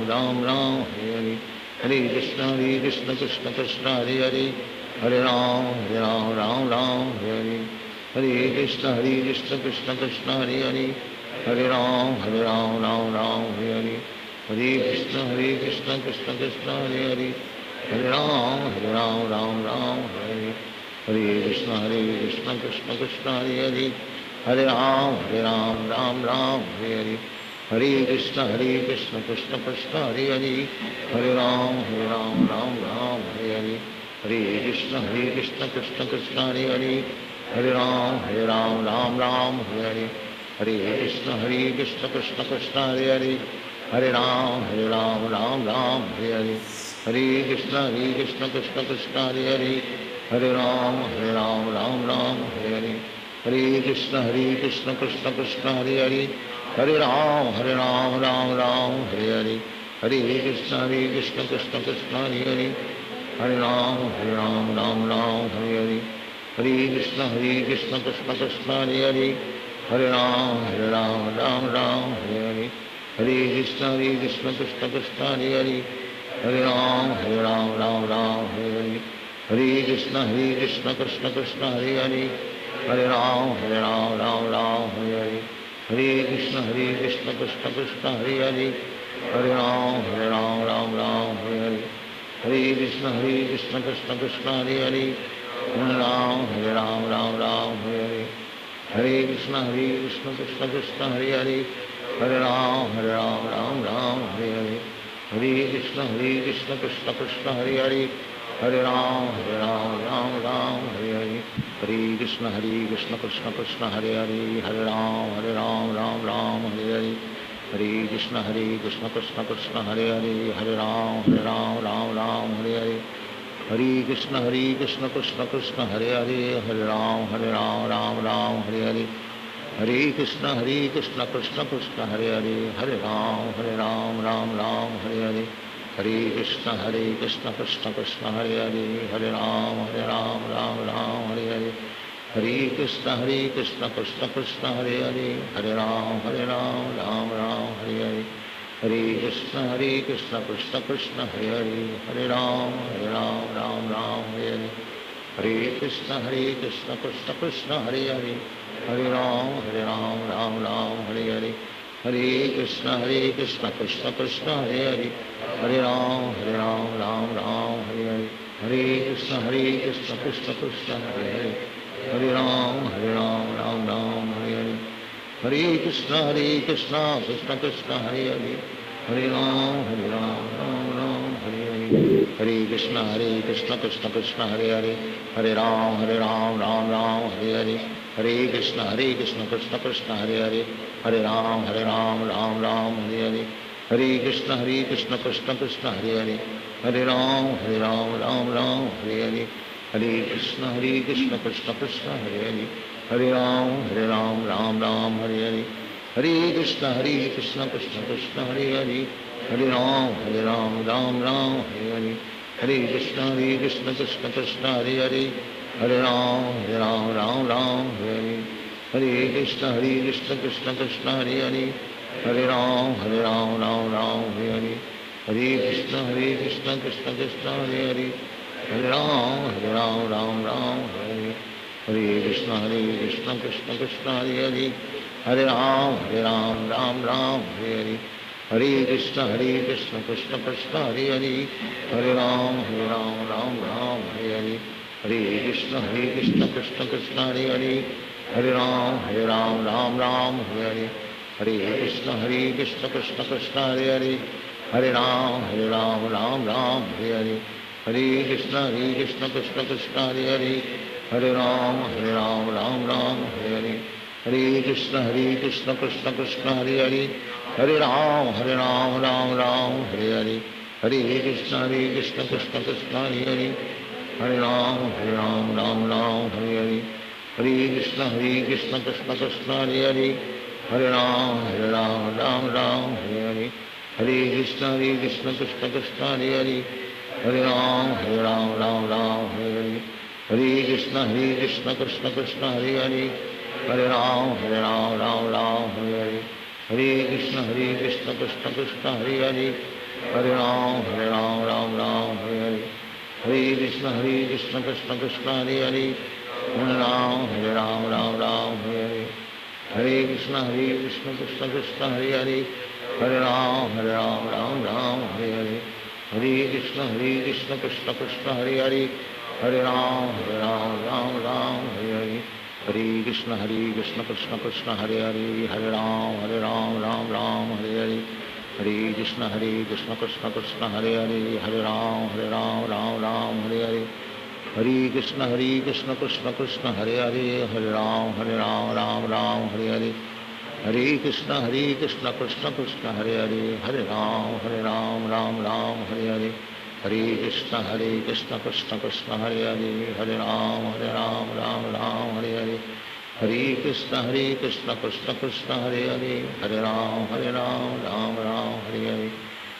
Ram Ram, Hare Hare. Hare Krishna, Krishna Krishna, Hare Hare. Hare Ram, Ram Ram, Hare Hare. Hare Krishna, Krishna Krishna, Hare Hare. Hare Ram, Ram Ram, Hare Hare. Hare Krishna, Krishna Krishna, Hare Hare. Hare Ram, Ram Ram, Hare Hare. Hare Krishna, Krishna Krishna, Hare Hare. Hare Ram, Ram Ram, Hare Hare. Hare Krishna, Krishna Krishna, Hare Hare. Hare Ram, Ram Ram, Hare Hare. Hare Krishna, Krishna Krishna, Hare Hare. Hare Ram, Ram Ram, Hare Hare. Hare Krishna, Krishna Krishna, Hare Hare. Hare Ram, Ram Ram, Hare Hare. Hare Krishna, Krishna Krishna, Hare Hare. Hare Ram Ram Ram Hare Hare Krishna Krishna Krishna Hare Hare Ram Ram Ram Hare Hare Krishna Krishna Krishna Hare Hare Ram Ram Ram Hare Hare Krishna Krishna Krishna Hare Hare Ram Ram Hare Hare Krishna Krishna Krishna Hare Hare Ram Ram Hare Hare Krishna Krishna Krishna Hare Hare Ram Ram Hare Hare Krishna Krishna Krishna Hare Hare Ram Ram Hare Hare Krishna Krishna Krishna Hare Hare Ram Ram Hare Hare Krishna Krishna Krishna Hare Hare Ram Ram Hare Hare Krishna Krishna Krishna Hare Hare Ram Ram Hare Hare Krishna Krishna Krishna Hare Hare Ram Ram Hare Hare Krishna Krishna Krishna Hare Hare Ram Ram Hare Hare Krishna Krishna Krishna Hare Hare Ram Ram Hare Hare Krishna Krishna Krishna Hare Hare Ram Ram Hare Hare Krishna Krishna Krishna Hare Hare Ram Ram Hare Hare Krishna Krishna Krishna Hare Hare Ram Ram Hare Hare Krishna Krishna Krishna Hare Hare Ram Ram Hare Hare Krishna Krishna Krishna Hare Hare Ram Ram Hare Hare Krishna Krishna Krishna Hare Hare Ram Ram Hare Hare Krishna Krishna Krishna Hare Hare Ram Ram Hare Hare Krishna Krishna Krishna Hare Hare Ram Ram Hare Hare Krishna Krishna Krishna Hare Hare Ram Ram Hare Hare Krishna Krishna Krishna Hare Hare Ram Ram Hare Hare Krishna Krishna Krishna Hare Hare Ram Ram Hare Hare Krishna Krishna Krishna Hare Hare Ram Ram Hare Hare Krishna Krishna Krishna Hare Hare Ram Ram Hare Hare Krishna Krishna Krishna Hare Hare Ram Ram Hare Hare Krishna Krishna Krishna Hare Hare Ram Ram Hare Hare Krishna Krishna Krishna Hare Hare Ram Ram Hare Hare Krishna Krishna Krishna Hare Hare Ram Ram Hare Hare Krishna Krishna Krishna Hare Hare Ram Ram Hare Hare Krishna Krishna Krishna Hare Hare Ram Hare Hare Krishna Krishna Krishna Hare Hare Ram Ram Hare Hare Krishna Krishna Krishna Hare Hare Ram Ram Hare Hare Krishna Krishna Krishna Hare Hare Ram Ram Hare Hare Krishna Krishna Krishna Hare Hare Ram Ram Hare Hare Krishna Krishna Krishna Hare Hare Ram Ram Hare Hare Krishna Krishna Krishna Hare Hare Ram Ram Hare Hare Krishna Krishna Krishna Hare Hare Ram Ram Hare Hare Krishna Krishna Krishna Hare Hare Ram Ram Hare Hare Krishna Krishna Krishna Hare Hare Ram Hare Hare Krishna Krishna Krishna Hare Hare Ram Hare Hare Krishna Krishna Krishna Hare Hare Ram Hare Hare Krishna Krishna Krishna Hare Hare Ram Ram Hare Hare Krishna Krishna Krishna Hare Hare Ram Hare Hare Krishna Krishna Krishna Hare Hare Ram Hare Hare Krishna Krishna Krishna Hare Hare Ram Ram Hare Hare Krishna Krishna Krishna Hare Hare, Hare Ram Ram Ram Hare Hare, Hare Krishna Krishna Krishna Hare Hare, Hare Ram Ram Ram Hare Hare,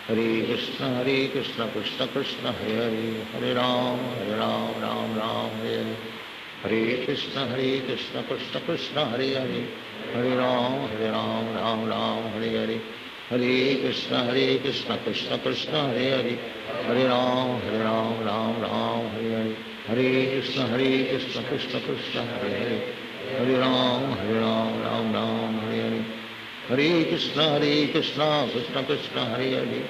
Hare Krishna Krishna Krishna Hare Hare, Hare Ram Ram Ram Hare Hare, Hare Krishna Krishna Krishna Hare Hare, Hare Ram Ram Ram Hare Hare, Hare Krishna Krishna Krishna Hare Hare, Hare Ram Ram Ram Hare Hare, Hare Krishna Krishna Krishna Hare Hare, Hare Ram Ram Ram Hare Hare, Hare Krishna Krishna Krishna Hare Hare,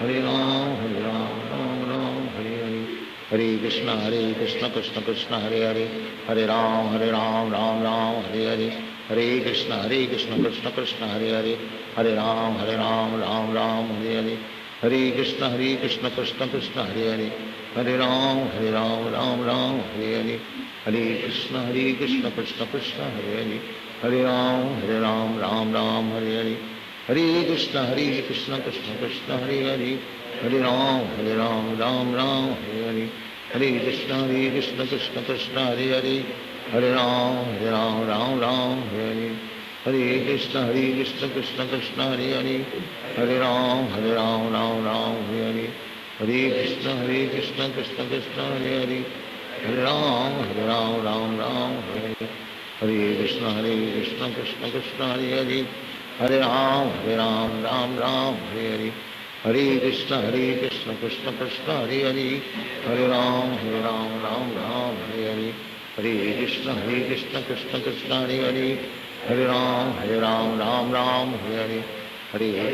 Hare Ram Ram Ram Hare Hare, Hare Krishna Krishna Krishna Hare Hare, Hare Ram Ram Ram Hare Hare, Hare Krishna Krishna Krishna Hare Hare, Hare Ram Ram Ram Hare Hare, Hare Krishna Krishna Krishna Hare Hare, Hare Ram Ram Ram Hare Hare, Hare Krishna Krishna Krishna Hare Hare, Hare Ram Ram Ram Hare Hare, Hare Krishna Krishna Krishna Hare Hare, Hare Ram Ram Ram Hare Hare, Hare Krishna Krishna Krishna Hare Hare, Hare Ram Ram Ram Hare Hare, Hare Krishna Krishna Krishna Hare Hare, Hare Ram Ram Ram Hare Hare, Hare Krishna Krishna Krishna Hare Hare, Hare Ram Ram Ram Hare Hare, Hare Krishna Krishna Krishna Hare Hare, Hare Ram Ram Ram Hare Hare, Hare Krishna Krishna Krishna Hare Hare, Hare Ram Ram Ram Hare Hare, Hare Krishna Krishna Krishna Hare Hare, Hare Ram Ram Ram Hare Hare, Hare Krishna Krishna Krishna Hare Hare, Hare Ram Ram Ram Hare Hare, Hare Krishna Krishna Krishna Hare Hare, Hare Ram Ram Ram Hare Hare,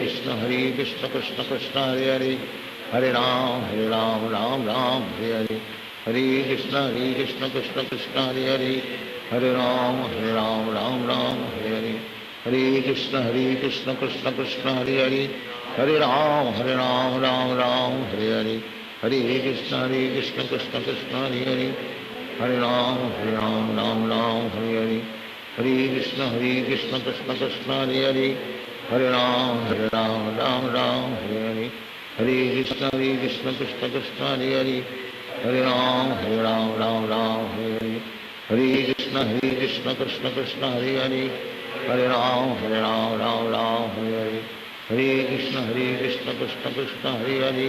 Hare Krishna Krishna Krishna Hare Hare, Hare Ram Ram Ram Hare Hare, Hare Krishna Krishna Krishna Hare Hare, Hare Ram Ram Ram Hare Hare, Hare Krishna Krishna Krishna Hare Hare, Hare Ram Ram Ram Hare Hare, Hare Krishna Krishna Krishna Hare Hare, Hare Ram Ram Ram Hare Hare, Hare Krishna Krishna Krishna Hare Hare, Hare Ram Ram Ram Hare Hare, Hare Krishna Krishna Krishna Hare Hare, Hare Ram Ram Ram Hare Hare, Hare Krishna Krishna Krishna Hare Hare, Hare Ram Ram Ram Hare Hare, Hare Krishna Krishna Krishna Hare Hare,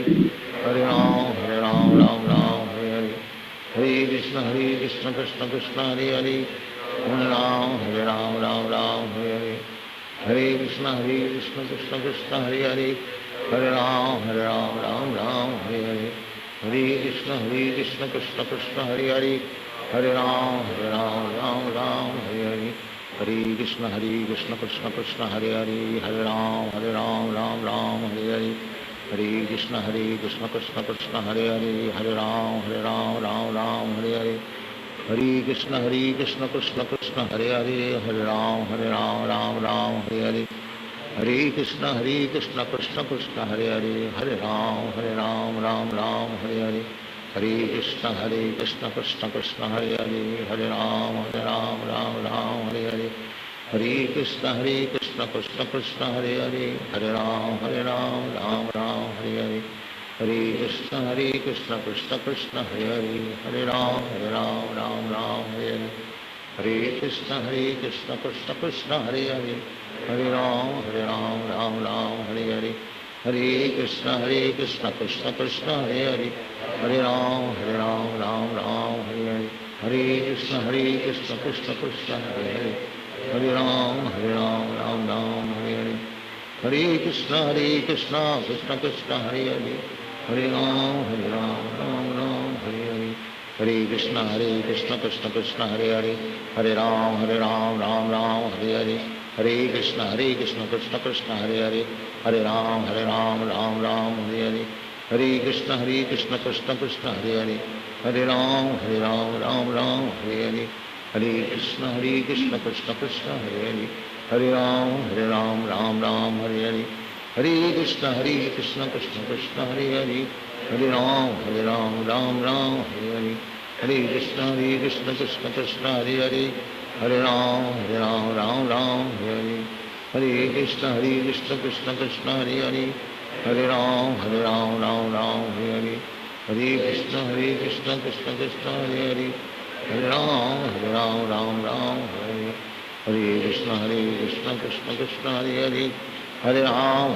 Hare Ram Ram Ram Hare Hare, Hare Krishna Krishna Krishna Hare Hare, Hare Ram Ram Ram Hare Hare, Hare Krishna Krishna Krishna Hare Hare, Hare Ram Ram Ram Hare Hare, Hare Krishna Krishna Krishna Hare Hare, Hare Ram Ram Ram Hare Hare, Hare Krishna Krishna Krishna Hare Hare, Hare Ram Ram Ram Hare Hare, Hare Krishna Krishna Krishna Hare Hare, Hare Ram Ram Ram Hare Hare, Hare Krishna Krishna Krishna Hare Hare, Hare Ram Ram Ram Hare Hare, Hare Krishna Krishna Krishna Hare Hare, Hare Ram Ram Ram Hare Hare, Hare Krishna Krishna Krishna Hare Hare, Hare Ram Ram Ram Hare Hare, Hare Krishna Krishna Krishna Hare Hare, Hare Ram Ram Ram Hare Hare, Hare Krishna Krishna Krishna Hare Hare, Hare Ram Ram Ram Hare Hare, Hare Krishna Krishna Krishna Hare Hare, Hare Ram Ram Ram Hare Hare, Hare Krishna Krishna Krishna Hare Hare, Hare Ram Ram Ram Hare Hare, Hare Krishna Krishna Krishna Hare Hare, Hare Ram Ram Ram Hare Hare, Hare Krishna Krishna Krishna Hare Hare, Hare Ram Ram Ram Hare Hare, Hare Krishna Krishna Krishna Hare Hare, Hare Ram Ram Ram Hare Hare, Hare Krishna Krishna Krishna Hare Hare, Hare Ram Ram Ram Hare Hare, Hare Krishna Krishna Krishna Hare Hare, Hare Ram Ram Ram Hare Hare, Hare Krishna Krishna Krishna Hare Hare, Hare Ram Ram Ram Hare Hare, Hare Krishna Krishna Krishna Hare Hare, Hare Ram Ram Ram Hare Hare, Hare Krishna Krishna Krishna Hare Hare Hare Ram Ram Ram Hare Hare Krishna Krishna Krishna Hare Hare Hare Ram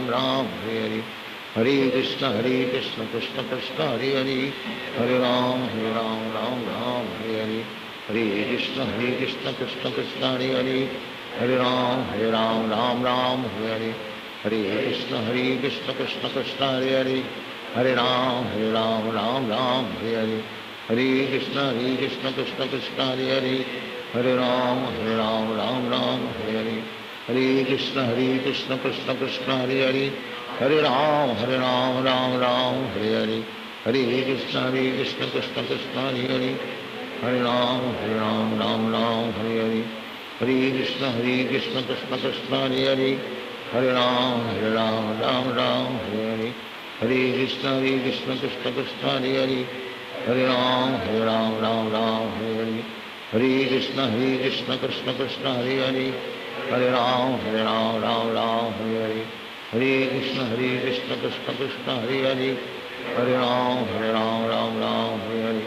Ram Hare Hare Hare Krishna Krishna Krishna Hare Hare Hare Ram Ram Hare Hare Hare Krishna Krishna Krishna Hare Hare Hare Ram Ram Hare Hare Hare Krishna Krishna Krishna Hare Hare Hare Ram Ram Hare Hare Hare Krishna Krishna Krishna Hare Hare Hare Ram Ram Hare Hare Hare Krishna Krishna Krishna Hare Hare Hare Ram Ram Hare Hare Hare Krishna Krishna Krishna Hare Hare Hare Ram Ram Hare Hare Hare Krishna Krishna Krishna Hare Hare Hare Ram Ram Hare Hare Hare Krishna Krishna Krishna Hare Hare Hare Ram Ram Hare Hare Hare Krishna Krishna Krishna Hare Hare Hare Ram Ram Hare Hare Hare Krishna Krishna Krishna Hare Hare Hare Ram Ram Hare Hare Hare Krishna Krishna Krishna Hare Hare Hare Ram Ram Hare Hare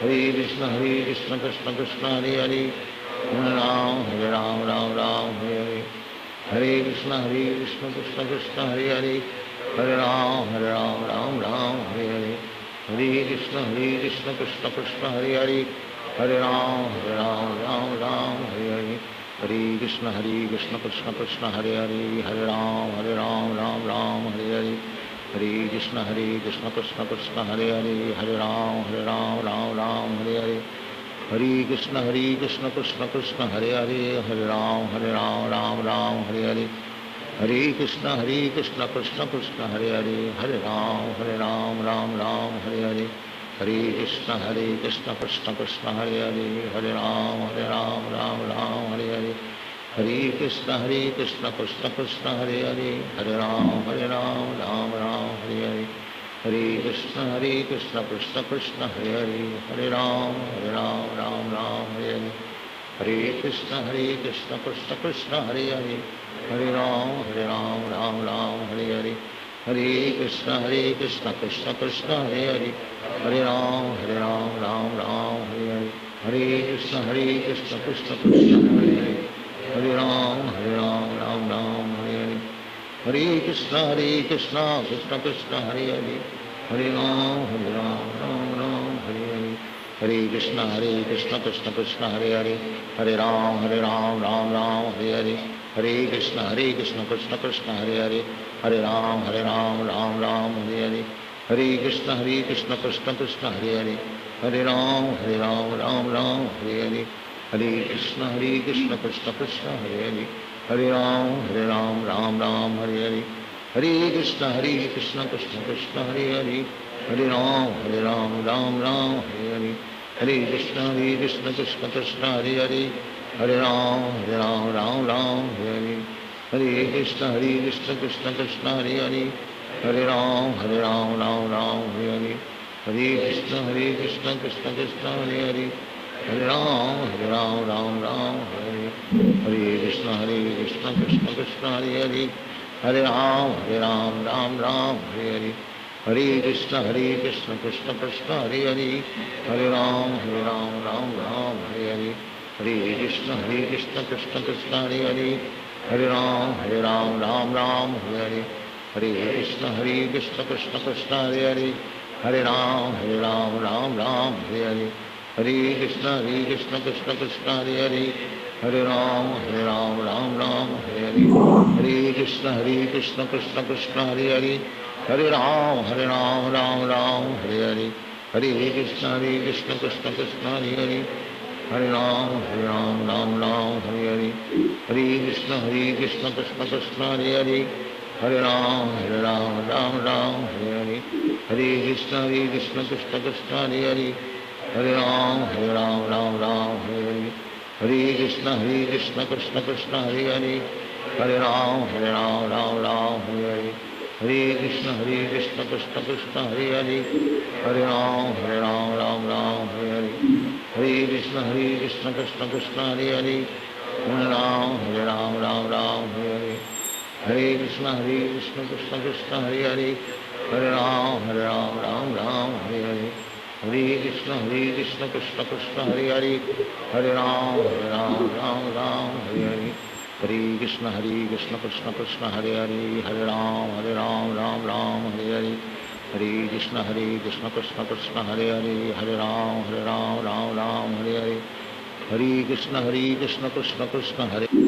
Hare Krishna Krishna Krishna Hare Hare Hare Ram Ram Hare Hare Hare Krishna Krishna Krishna Hare Hare Hare Ram Ram Hare Hare Hare Krishna Krishna Krishna Hare Hare Hare Ram Ram Hare Hare Hare Krishna Krishna Krishna Hare Hare Hare Ram Hare Hare Hare Krishna Krishna Krishna Hare Hare Hare Ram Ram Hare Hare Hare Krishna Krishna Krishna Hare Hare Hare Ram Ram Hare Hare Hare Krishna Krishna Krishna Hare Hare Hare Ram Ram Hare Hare Hare Krishna Krishna Krishna Hare Hare Hare Ram Ram Hare Hare Hare Krishna Krishna Krishna Hare Hare Hare Ram Ram Hare Hare Hare Krishna Krishna Krishna Hare Hare Hare Ram Ram Hare Hare Hare Krishna Krishna Krishna Hare Hare Hare Ram Ram Hare Hare Hare Krishna Krishna Krishna Hare Hare Hare Ram Ram Hare Hare Hare Krishna Krishna Krishna Hare Hare Hare Ram Ram Hare Hare Hare Krishna Krishna Krishna Hare Hare Hare Ram Ram Hare Hare Hare Krishna Krishna Krishna Hare Hare Hare Ram Ram Hare Hare Hare Krishna Krishna Krishna Hare Hare Hare Ram Ram Hare Hare Hare Krishna Krishna Krishna Hare Hare Hare Ram Ram Hare Hare Hare Krishna Krishna Krishna Hare Hare Hare Ram Ram Hare Hare Hare Krishna Krishna Krishna Hare Hare Hare Ram Ram Hare Hare Hare Krishna Krishna Krishna Hare Hare Hare Ram Ram Hare Hare Hare Krishna Krishna Krishna Hare Hare Hare Ram Ram Hare Hare Krishna Krishna Krishna Hare Hare Hare Ram Ram Hare Hare Hare Krishna Krishna Krishna Hare Hare Hare Ram Ram Hare Hare Hare Krishna Krishna Krishna Hare Hare Hare Ram Ram Hare Hare Hare Krishna Krishna Krishna Hare Hare Hare Ram Ram Hare Hare Hare Krishna Krishna Krishna Hare Hare Hare Ram Ram Hare Hare Hare Krishna Krishna Krishna Hare Hare Hare Ram Ram Hare Hare Hare Krishna Krishna Krishna Hare Hare Hare Ram Ram Hare Hare Hare Krishna Krishna Krishna Hare Hare Hare Ram Ram Hare Hare Hare Krishna Krishna Krishna Hare Hare Hare Ram Ram Hare Hare Hare Krishna Krishna Krishna Hare Hare Hare Ram Ram Hare Hare Hare Krishna Krishna Krishna Hare Hare Hare Ram Ram Hare Hare Hare Krishna Krishna Krishna Hare Hare Hare Ram Hare Hare Hare Krishna Krishna Krishna Hare Hare Hare Ram Hare Krishna Krishna Krishna Hare Hare Hare Ram Ram Ram Hare Hare Hare Krishna Krishna Krishna Hare Hare Hare Ram Ram Ram Hare Hare Hare Krishna Krishna Krishna Hare Hare Hare Ram Ram Ram Hare Hare Hare Krishna Krishna Krishna Hare